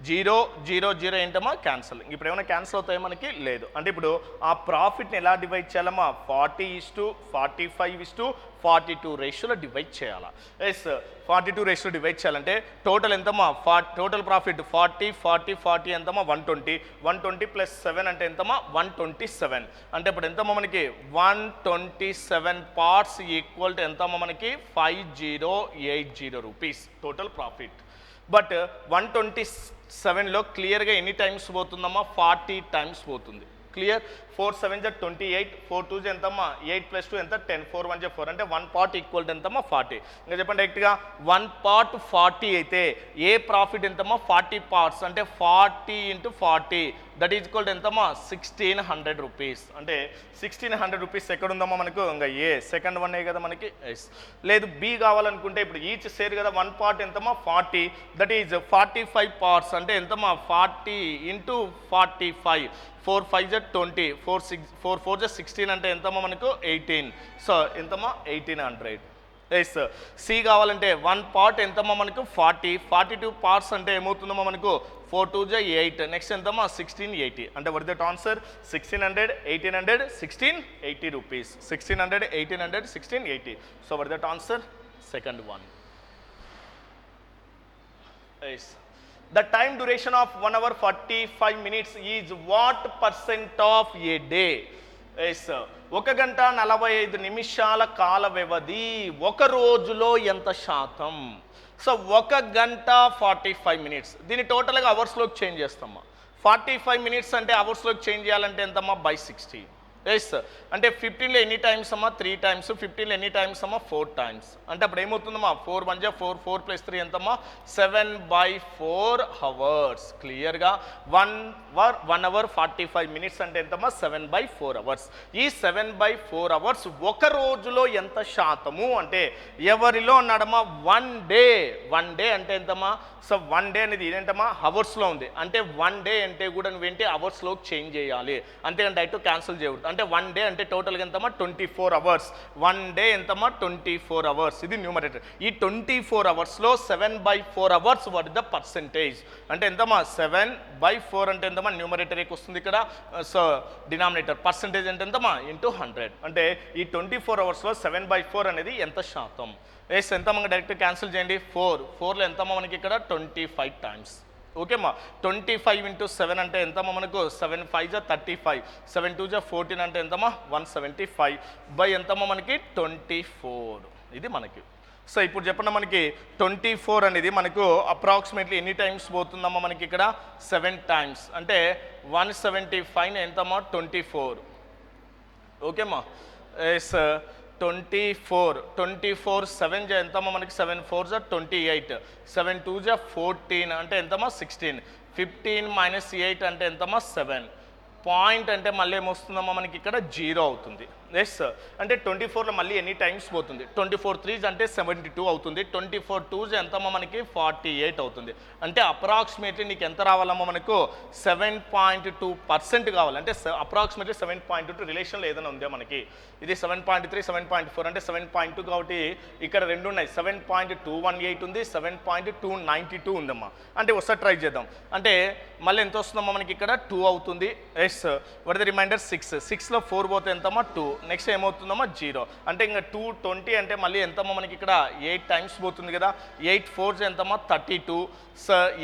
0 0 0 ఏంటమ్మా క్యాన్సల్. ఇప్పుడు ఏమైనా క్యాన్సిల్ అవుతాయో మనకి లేదు. అంటే ఇప్పుడు ఆ ప్రాఫిట్ని ఎలా డివైడ్ చేయాలమ్మా 40:45:42 రేషియోలో డివైడ్ చేయాలా. ఎస్ 42 రేషియోలో డివైడ్ చేయాలంటే టోటల్ ఎంతమ్మా టోటల్ ప్రాఫిట్ 40 40 40 ఎంతమ్మా 120. 120 ప్లస్ 7 అంటే ఎంతమ్మా 127. అంటే ఇప్పుడు ఎంతమ్మా మనకి 127 పార్ట్స్ ఈక్వల్ టు ఎంతమ్మా మనకి 5080 రూపీస్ టోటల్ ప్రాఫిట్. బట్ 127లో క్లియర్గా ఎన్ని టైమ్స్ పోతుందమ్మా 40 టైమ్స్ పోతుంది. క్లియర్. 4 7 28, 4 2 ఎంతమ్మా 8 + 2 ఎంత 10, 4 1 4 అంటే 1 పార్ట్ ఈక్వల్ టు ఎంతమ్మా 40. ఇంకా చెప్పండి డైరెక్ట్గా 1 పార్ట్ 40 అయితే ఏ ప్రాఫిట్ ఎంతమ్మా 40 పార్ట్స్ అంటే 40 × 40 దట్ ఈజ్ ఈక్వల్ టు ఎంతమ్మా 1600 రూపీస్. అంటే 1600 రూపీస్ ఎక్కడ ఉందమ్మా మనకు ఇంకా ఏ సెకండ్ వన్ కదా మనకి ఎస్. లేదు బి కావాలనుకుంటే ఇప్పుడు ఈచ్ షేర్ కదా 1 పార్ట్ ఎంతమ్మా 40 దట్ ఈజ్ 45 పార్ట్స్ అంటే ఎంతమ్మా 40 × 45 4 5 20 4 4 4 16 అంటే ఎంతమ్మా మనకు 18. సో ఎంతమ్మా 1800. ఎస్ సి కావాలంటే 1 పార్ట్ ఎంతమ్మా మనకు 42 పార్ట్స్ అంటే ఏమవుతుందమ్మా మనకు 4 2 జా 8 నెక్స్ట్ ఎంతమ్మా 1680 అంటే what that answer 1600 1800 1680 rupees 1600 1800 1680 so what that answer second one. Yes the time duration of 1 hour 45 minutes is what percent of a day? Yes 1 గంట 45 నిమిషాల కాల వ్యవధి ఒక రోజులో ఎంత శాతం? సో 1 గంట 45 మినిట్స్ దీన్ని టోటల్గా అవర్స్లోకి చేంజ్ చేస్తామా. 45 మినిట్స్ అంటే అవర్స్లోకి చేంజ్ చేయాలంటే ఎంతమ్మా బై 60. ఎస్ అంటే 15లో ఎన్ని టైమ్స్ అమ్మా 3 టైమ్స్, 15లో ఎన్ని టైమ్స్ అమ్మా 4 టైమ్స్ అంటే అప్పుడు ఏమవుతుందమ్మా 4 1 జా 4 4 + 3 ఎంతమ్మా 7/4 అవర్స్. క్లియర్గా 1 hour 45 మినిట్స్ అంటే ఎంతమ్మా 7/4 అవర్స్. ఈ 7/4 అవర్స్ ఒక రోజులో ఎంత శాతము అంటే ఎవరిలో అన్నాడమ్మా 1 డే అంటే ఎంతమ్మా. సో 1 డే అనేది ఏంటమ్మా అవర్స్లో ఉంది అంటే 1 డే అంటే కూడా నువ్వేంటి అవర్స్లోకి చేంజ్ చేయాలి అంతేగాని డైరెక్ట్ క్యాన్సిల్ చేయకూడదు. అంటే 1 డే అంటే టోటల్గా ఎంతమ్మా 24 అవర్స్. 1 డే ఎంతమ్మా 24 అవర్స్. ఇది న్యూమరేటర్. ఈ 24 అవర్స్లో 7/4 అవర్స్ వాట్ ద పర్సెంటేజ్ అంటే ఎంతమ్మా 7/4 అంటే ఎంతమ్మా న్యూమరేటర్కి వస్తుంది ఇక్కడ. సో డినామినేటర్ పర్సెంటేజ్ అంటే ఎంతమ్మా ఇంటూ 100 అంటే ఈ 24 అవర్స్లో 7/4 అనేది ఎంత శాతం. ఎస్ ఎంతమ్మా డైరెక్ట్ క్యాన్సిల్ చేయండి 4లో ఎంతమ్మా మనకి ఇక్కడ 25 టైమ్స్. ఓకేమ్మా 25 × 7 అంటే ఎంతమ్మా మనకు 7 5 జా 35, 7 2 జా 14 అంటే ఎంతమ్మా 175 బై ఎంతమ్మా మనకి 24 ఇది మనకి. సో ఇప్పుడు చెప్పండి మనకి 24 అనేది మనకు అప్రాక్సిమేట్లీ ఎన్ని టైమ్స్ పోతుందమ్మా మనకి ఇక్కడ 7 టైమ్స్ అంటే 175 ఎంతమ్మా 24. ఓకేమ్మా ఎస్ 24 7 జా ఎంతమ్మా మనకి 7 4 జా 28, 7 2 జా 14 అంటే ఎంతమ్మా 16, 15 - 8 అంటే ఎంతమ్మా 7. పాయింట్ అంటే మళ్ళీ ఏమొస్తుందమ్మా మనకి ఇక్కడ 0 అవుతుంది. ఎస్ అంటే 24లో మళ్ళీ ఎన్ని టైమ్స్ పోతుంది 24 3 అంటే 72 అవుతుంది. 24 2 ఎంతమ్మా మనకి 48 అవుతుంది. అంటే అప్రాక్సిమేట్లీ నీకు ఎంత రావాలమ్మా మనకు 7.2% కావాలి. అంటే అప్రాక్సిమేట్లీ 7.2 రిలేషన్లో ఏదైనా ఉందా మనకి. ఇది 7.3 7.4 అంటే 7.2 కాబట్టి ఇక్కడ రెండు ఉన్నాయి 7.218 ఉంది 7.292 ఉందమ్మా. అంటే ఒకసారి ట్రై చేద్దాం అంటే మళ్ళీ ఎంత వస్తుందమ్మా మనకి ఇక్కడ 2 అవుతుంది. ఎస్ వాట్ ద రిమైండర్ 6లో 4 పోతే ఎంతమ్మా 2 నెక్స్ట్ ఏమవుతుందమ్మా 0 అంటే ఇంకా 220 అంటే మళ్ళీ ఎంతమ్మా మనకి ఇక్కడ 8 టైమ్స్ పోతుంది కదా. 8 4 ఎంతమ్మా 32,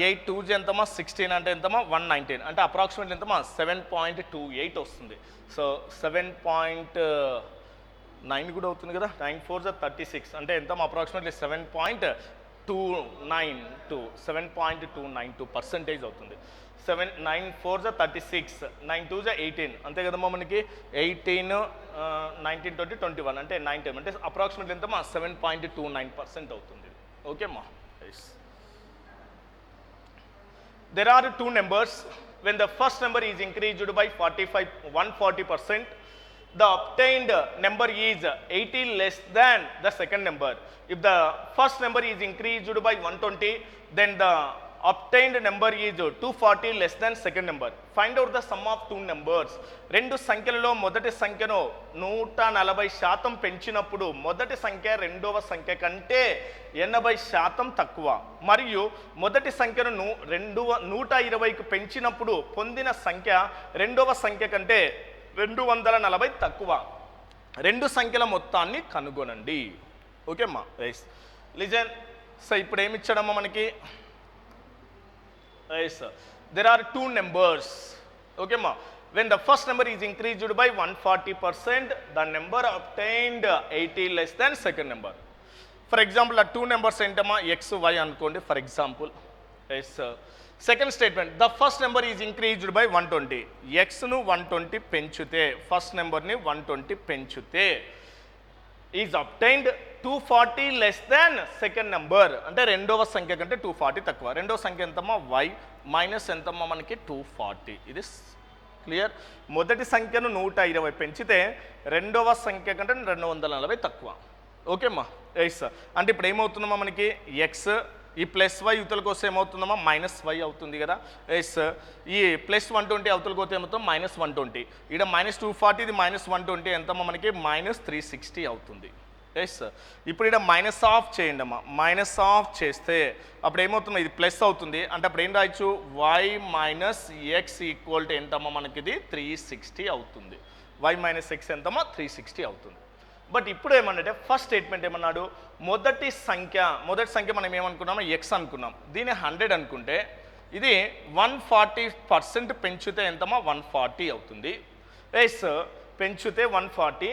8 2 ఎంతమ్మా 16 అంటే ఎంతమ్మా 119 అంటే అప్రాక్సిమేట్లీ ఎంతమ్మా 7.28 వస్తుంది. సో 7.9 కూడా అవుతుంది కదా. 9 4 36 అంటే ఎంతమ్మా అప్రాక్సిమేట్లీ 7.292% అవుతుంది. 9 4 36, 9 2 18 అంతే కదమ్మా మనకి 18 19 20 21 అంటే 9 టైమ్ అంటే అప్రాక్సిమేట్లీ ఎంతమ్మా 7.29% అవుతుంది. ఓకేమ్మా there are two numbers. When the first number is increased by 140%, the obtained number is 80 less than the second number. If the first number is increased by 120, then the obtained number is 240 less than second number. Find out the sum of two numbers. రెండు సంఖ్యలలో మొదటి సంఖ్యను 140% పెంచినప్పుడు మొదటి సంఖ్య రెండవ సంఖ్య కంటే 80% తక్కువ మరియు మొదటి సంఖ్యను 120కు పెంచినప్పుడు పొందిన సంఖ్య రెండవ సంఖ్య కంటే 240 తక్కువ. రెండు సంఖ్యల మొత్తాన్ని కనుగొనండి. ఓకేమ్మా రైస్ లిజన్. సో ఇప్పుడు ఏమి ఇచ్చాడమ్మా మనకి yes there are two numbers. Okay ma, when the first number is increased by 140%, the number obtained 80 less than second number. For example ఆ two numbers ఏంటమ్మా x y అనుకోండి for example. yes second statement, the first number is increased by 120. x ను 120 పెంచుతే first నెంబర్ని 120 పెంచుతే is obtained 240 less than second number అంటే రెండవ సంఖ్య కంటే 240 తక్కువ. రెండవ సంఖ్య ఎంతమ్మా y మైనస్ ఎంతమ్మా మనకి 240. ఇది క్లియర్. మొదటి సంఖ్యను 120 పెంచితే రెండవ సంఖ్య కంటే 240 తక్కువ. ఓకేమ్మా ఎస్ అంటే ఇప్పుడు ఏమవుతుందమ్మా మనకి x ఈ ప్లస్ వై యువతలకు వస్తే ఏమవుతుందమ్మా మైనస్ వై అవుతుంది కదా. ఎస్ ఈ ప్లస్ 120 అవతలకు పోతే ఏమవుతుంది -120. ఇక్కడ -240 ఇది -120 ఎంతమ్మా మనకి -360 అవుతుంది. ఎస్. ఇప్పుడు ఇక్కడ మైనస్ ఆఫ్ చేయండి అమ్మా. మైనస్ ఆఫ్ చేస్తే అప్పుడు ఏమవుతుంది, ఇది ప్లస్ అవుతుంది. అంటే అప్పుడు ఏం రాయొచ్చు, Y minus X equal to ఎంతమ్మా మనకి ఇది 360 అవుతుంది. వై మైనస్ ఎక్స్ ఎంతమ్మా 360 అవుతుంది. బట్ ఇప్పుడు ఏమన్నాడంటే ఫస్ట్ స్టేట్మెంట్ ఏమన్నాడు, మొదటి సంఖ్య మనం ఏమనుకున్నామో ఎక్స్ అనుకున్నాం, దీన్ని 100 అనుకుంటే ఇది 140% పెంచితే ఎంతమ్మా 140 అవుతుంది. ఎస్, పెంచితే 140.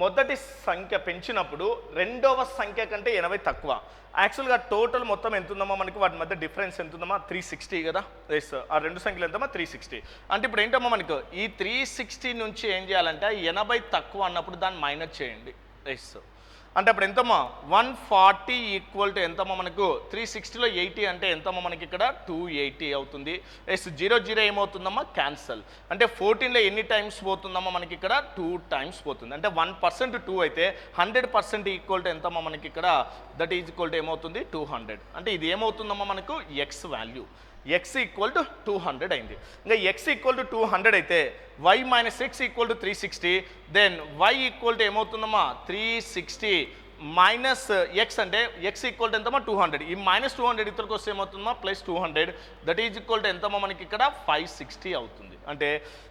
మొదటి సంఖ్య పెంచినప్పుడు రెండవ సంఖ్య కంటే 80 తక్కువ. యాక్చువల్గా టోటల్ మొత్తం ఎంత ఉందమ్మా మనకి, వాటి మధ్య డిఫరెన్స్ ఎంత ఉందమ్మా 360 కదా. ఎస్, ఆ రెండు సంఖ్యలు ఎంతమ్మా 360. అంటే ఇప్పుడు ఏంటమ్మా మనకు ఈ 360 నుంచి ఏం చేయాలంటే 80 తక్కువ అన్నప్పుడు దాన్ని మైనస్ చేయండి. ఎస్, అంటే అప్పుడు ఎంతమ్మా 140 ఈక్వల్ టు ఎంతమ్మా మనకు 360లో 80 అంటే ఎంతమ్మా మనకి ఇక్కడ 280 అవుతుంది. ఎస్, 0 ఏమవుతుందమ్మా క్యాన్సల్. అంటే 14లో ఎన్ని టైమ్స్ పోతుందమ్మా మనకి ఇక్కడ 2 టైమ్స్ పోతుంది. అంటే 1% 2 అయితే 100% ఈక్వల్ టు ఎంతమ్మా మనకి ఇక్కడ దట్ ఈజ్ ఈక్వల్ టు ఏమవుతుంది 200. అంటే ఇది ఏమవుతుందమ్మా మనకు x value. X equal to 200 అయింది. ఇంకా ఎక్స్ ఈక్వల్ టు 200 అయితే y minus X equal to 360. Then y equal to ఏమవుతుందమ్మా 360 మైనస్ ఎక్స్ అంటే ఎక్స్ ఈక్వల్ టు ఎంతమ్మా 200. ఈ మైనస్ 200 ఇతరులకు వస్తే ఏమవుతుందమ్మా plus 200. That is equal to ఎంతమ్మా మనకి ఇక్కడ 560 అవుతుంది. అంటే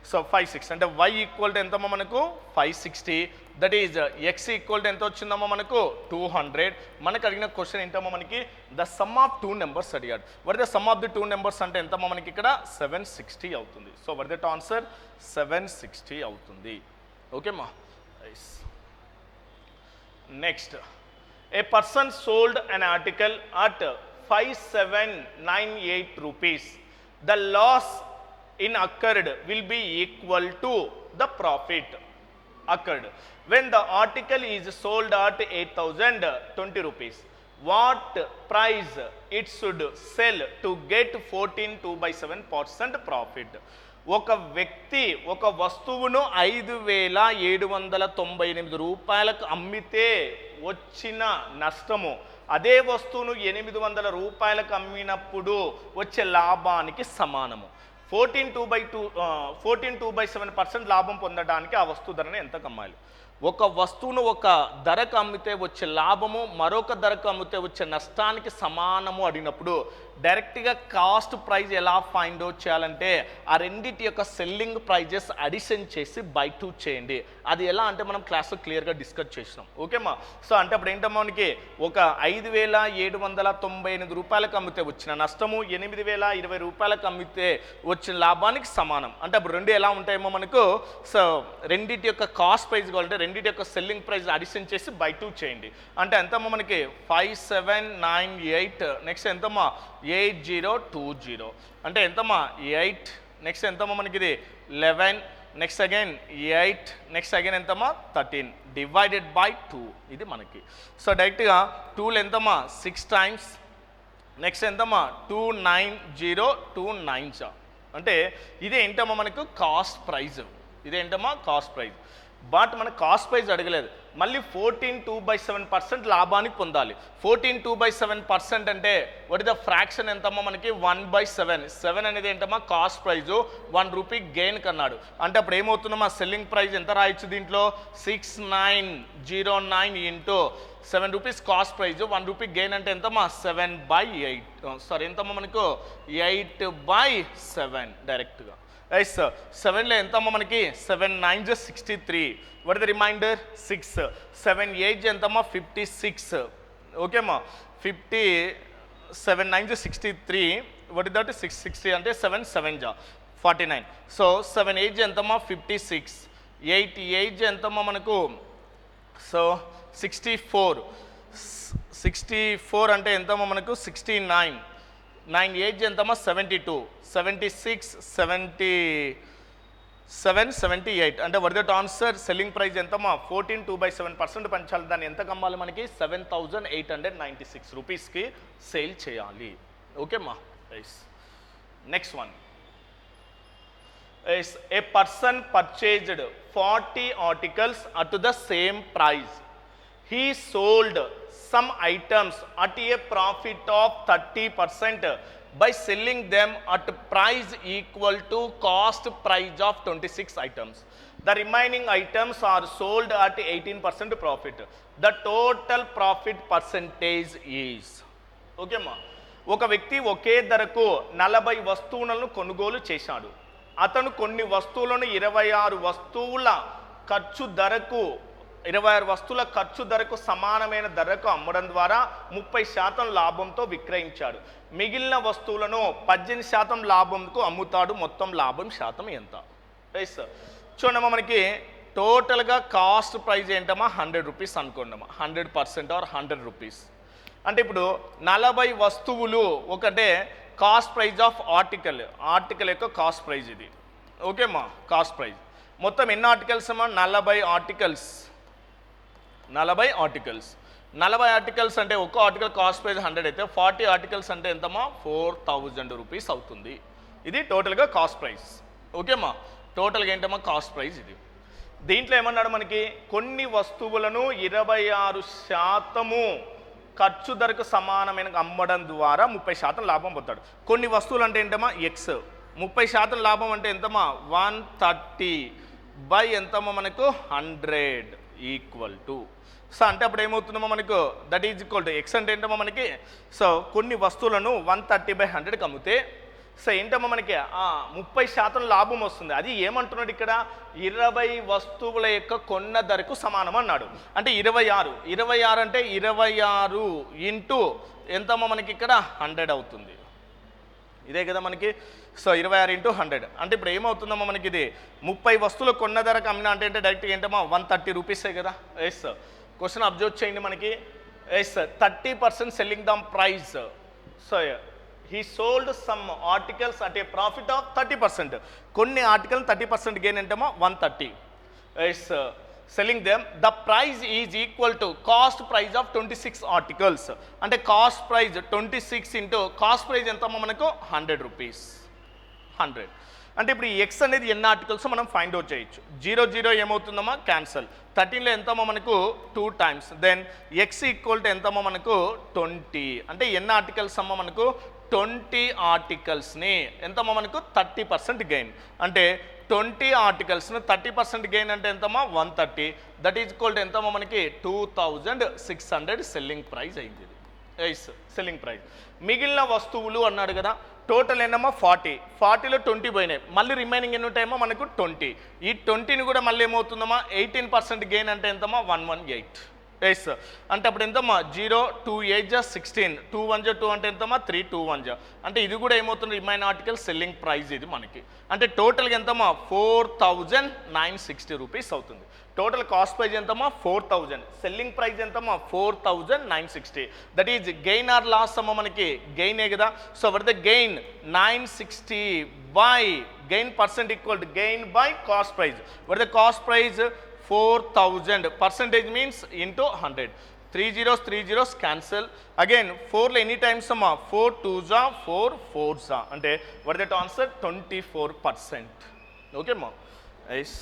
సో 560 అంటే వై ఈక్వల్ టు ఎంతమ్మా మనకు 560. That is X equal to ఎంత వచ్చిందమ్మా మనకు 200. మనకు అడిగిన క్వశ్చన్ ఏంటమ్మా మనకి ద సమ్ ఆఫ్ 2 నెంబర్స్ అడిగాడు. What the sum of the 2 numbers అంటే ఎంతమ్మా మనకి ఇక్కడ 760 అవుతుంది. సో వట్ దట్ ఆన్సర్ 760 అవుతుంది. ఓకేమ్మా. Next, a person sold an article at 5798 rupees. The loss in occurred will be equal to the profit occurred when the article is sold at 8020 rupees. What price it should sell to get 14.2/7% profit? ఒక వ్యక్తి ఒక వస్తువును 5798 రూపాయలకు అమ్మితే వచ్చిన నష్టము అదే వస్తువును 800 రూపాయలకు అమ్మినప్పుడు వచ్చే లాభానికి సమానము. 14.2/7% లాభం పొందడానికి ఆ వస్తువు ధరను ఎంత కమ్మాలి? ఒక వస్తువును ఒక ధరకు అమ్మితే వచ్చే లాభము మరొక ధరకు అమ్మితే వచ్చే నష్టానికి సమానము అడిగినప్పుడు డైరెక్ట్గా కాస్ట్ ప్రైస్ ఎలా ఫైండ్ అవుట్ చేయాలంటే ఆ రెండింటి యొక్క సెల్లింగ్ ప్రైజెస్ అడిషన్ చేసి బై 2 చేయండి. అది ఎలా అంటే మనం క్లాస్లో క్లియర్గా డిస్కస్ చేసినాం. ఓకేమ్మా. సో అంటే అప్పుడు ఏంటమ్మా మనకి ఒక 5798 రూపాయలకు అమ్మితే వచ్చిన నష్టము 8020 రూపాయలకు అమ్మితే వచ్చిన లాభానికి సమానం. అంటే అప్పుడు రెండు ఎలా ఉంటాయేమో మనకు. సో రెండింటి యొక్క కాస్ట్ ప్రైస్ కావాలంటే రెండింటి యొక్క సెల్లింగ్ ప్రైస్ అడిషన్ చేసి బై 2 చేయండి. అంటే ఎంతమ్మా మనకి 5798 నెక్స్ట్ ఎంతమ్మా 8020 అంటే ఎంతమ్మా 8 నెక్స్ట్ ఎంతమ్మా మనకి ఇది 11 నెక్స్ట్ అగైన్ 8 నెక్స్ట్ అగైన్ ఎంతమ్మా 13 డివైడెడ్ బై 2 ఇది మనకి. సో డైరెక్ట్గా 2 ఎంతమ్మా 6 టైమ్స్ నెక్స్ట్ ఎంతమ్మా 290 అంటే ఇదే ఏంటమ్మా మనకు కాస్ట్ ప్రైజ్. ఇదేంటమ్మా కాస్ట్ ప్రైజ్. బట్ మన కాస్ట్ ప్రైజ్ అడగలేదు, మళ్ళీ 14.2/7% లాభానికి పొందాలి. 14.2/7% అంటే వాట్ ద ఫ్రాక్షన్ ఎంతమ్మా మనకి 1/7. 7 అనేది ఏంటమ్మా కాస్ట్ ప్రైజు, 1 రూపీ గెయిన్ కన్నాడు. అంటే అప్పుడు ఏమవుతుందమ్మా సెల్లింగ్ ప్రైస్ ఎంత రాయొచ్చు దీంట్లో 6909 into 7 rupees cost praise, 1 rupee gain అంటే ఎంతమ్మా 7/8. సారీ ఎంతమ్మా మనకు 8/7 డైరెక్ట్గా. ఎస్ 7లో ఎంతమ్మా మనకి 7 9 63. What the reminder 6. 7 8 ఎంతమ్మా 56. ఓకేమ్మా 7 9 63. వాట్ ఇస్ దట్ 660 అంటే 7 7 49. సో 7 8 ఎంతమ్మా 56. 8 8 ఎంతమ్మా మనకు సో 64. 64 అంటే ఎంతమ్మా మనకు 69. 9 8 ఎంతమ్మా 72. 76 77 78 అంటే what that answer selling price ఎంతమ్మా 14.2/7% పంచాలి. దాన్ని ఎంత కమ్మాలి మనకి 7896 రూపీస్కి సేల్ చేయాలి. ఓకేమ్మా. Next one is a person purchased 40 articles at the same price. He sold some items at a profit of 30%. by selling them at price equal to cost price of 26 items. The remaining items are sold at 18% profit. The total profit percentage is. Okay అమ్మా, ఒక వ్యక్తి ఒకే ధరకు 40 వస్తువులను కొనుగోలు చేశాడు. అతను కొన్ని వస్తువులను 26 వస్తువుల ఖర్చు ధరకు సమానమైన ధరకు అమ్మడం ద్వారా 30% లాభంతో విక్రయించాడు. మిగిలిన వస్తువులను 18% లాభంకు అమ్ముతాడు. మొత్తం లాభం శాతం ఎంత? ఎస్ సార్, చూడమ్మా, మనకి టోటల్గా కాస్ట్ ప్రైస్ ఏంటమ్మా 100 రూపీస్ అనుకోండమ్మా, 100% ఆర్ 100 రూపీస్. అంటే ఇప్పుడు 40 వస్తువులు ఒకటే కాస్ట్ ప్రైజ్ ఆఫ్ ఆర్టికల్ యొక్క కాస్ట్ ప్రైజ్ ఇది. ఓకేమ్మా, కాస్ట్ ప్రైజ్ మొత్తం ఎన్ని ఆర్టికల్స్ అమ్మా? 40 ఆర్టికల్స్. 40 ఆర్టికల్స్ అంటే ఒక్క ఆర్టికల్ కాస్ట్ ప్రైజ్ 100 అయితే 40 ఆర్టికల్స్ అంటే ఎంతమ్మా? 4000 రూపీస్ అవుతుంది. ఇది టోటల్గా కాస్ట్ ప్రైస్. ఓకేమ్మా, టోటల్గా ఏంటమ్మా కాస్ట్ ప్రైజ్ ఇది. దీంట్లో ఏమన్నాడు మనకి, కొన్ని వస్తువులను 26% ఖర్చు ధరకు సమానమైన అమ్మడం ద్వారా 30% లాభం పొందుతాడు. కొన్ని వస్తువులు అంటే ఏంటమ్మా? ఎక్స్. 30% లాభం అంటే ఎంతమ్మా? 130 బై ఎంతమ్మా మనకు? 100 ఈక్వల్ టు. సో అంటే అప్పుడు ఏమవుతుందమ్మా మనకు? That is equal to X అంటే ఏంటమ్మా మనకి? సో కొన్ని వస్తువులను 130/100కి అమ్మితే సో ఏంటమ్మా మనకి 30% లాభం వస్తుంది. అది ఏమంటున్నాడు ఇక్కడ? 20 వస్తువుల యొక్క కొన్న ధరకు సమానం అన్నాడు. అంటే 26 అంటే 26 ఇంటూ ఎంతమ్మా మనకి ఇక్కడ? 100 అవుతుంది. ఇదే కదా మనకి. సో 26 ఇంటూ 100 అంటే ఇప్పుడు ఏమవుతుందమ్మా మనకి? ఇది 30 వస్తువులు కొన్న ధరకు అమ్మినా అంటే డైరెక్ట్గా ఏంటమ్మా 130 రూపీసే కదా. ఎస్ సార్, క్వశ్చన్ అబ్జర్వ్ చేయండి మనకి. Yes sir, 30% selling the price. So he sold some articles at a profit of 30%. కొన్ని ఆర్టికల్ 30% గెయిన్ ఏంటమ్మా? 130. It's selling them. The price is equal to cost price of 26 articles. అంటే cost price 26 into cost price ఎంతమ్మా మనకు? 100 rupees. 100 అంటే ఇప్పుడు ఈ X అనేది ఎన్ని ఆర్టికల్స్ మనం ఫైండ్ అవుట్ చేయొచ్చు. 0 ఏమవుతుందమ్మా? క్యాన్సల్. 13లో ఎంతమ్మా మనకు? 2 times. Then X equal to ఎంతమ్మా మనకు? 20. అంటే ఎన్ని ఆర్టికల్స్ అమ్మా మనకు? 20 ఆర్టికల్స్ని ఎంతమ్మా మనకు? 30% గెయిన్. అంటే 20 ఆర్టికల్స్ను 30% గెయిన్ అంటే ఎంతమ్మా? 130. దట్ ఈజ్ ఈక్వల్ టు ఎంతమ్మా మనకి? 2600 సెల్లింగ్ ప్రైస్ అయింది. Yes, selling price. మిగిలిన వస్తువులు అన్నాడు కదా, టోటల్ ఏంటమ్మా? 40లో 20 పోయినాయి. మళ్ళీ రిమైనింగ్ ఎన్ని ఉంటాయేమో మనకు? 20. ఈ 20ని కూడా మళ్ళీ ఏమవుతుందమ్మా? 18% గెయిన్ అంటే ఎంతమ్మా? 118. ఎస్, అంటే అప్పుడు ఎంతమ్మా? 0 2 8 16 2 1 2 అంటే ఎంతమ్మా? 3 2 1 అంటే ఇది కూడా ఏమవుతుంది? రిమైన్ ఆర్టికల్ సెల్లింగ్ ప్రైస్ ఇది మనకి. అంటే టోటల్గా ఎంతమ్మా? 4960 రూపీస్ అవుతుంది. టోటల్ కాస్ట్ ప్రైజ్ ఎంతమ్మా? 4000. సెల్లింగ్ ప్రైస్ ఎంతమ్మా? 4960. That is gain or loss అమ్మా మనకి? గెయినే కదా. So where the gain 960 by gain percent equal to gain by cost price. Where the cost price 4000. Percentage means into 100. 3 zeros cancel. Again 4లో ఎన్ని times అమ్మా? 4 2s 4 4s అంటే what is that answer? 24%. Okay అమ్మా. Yes.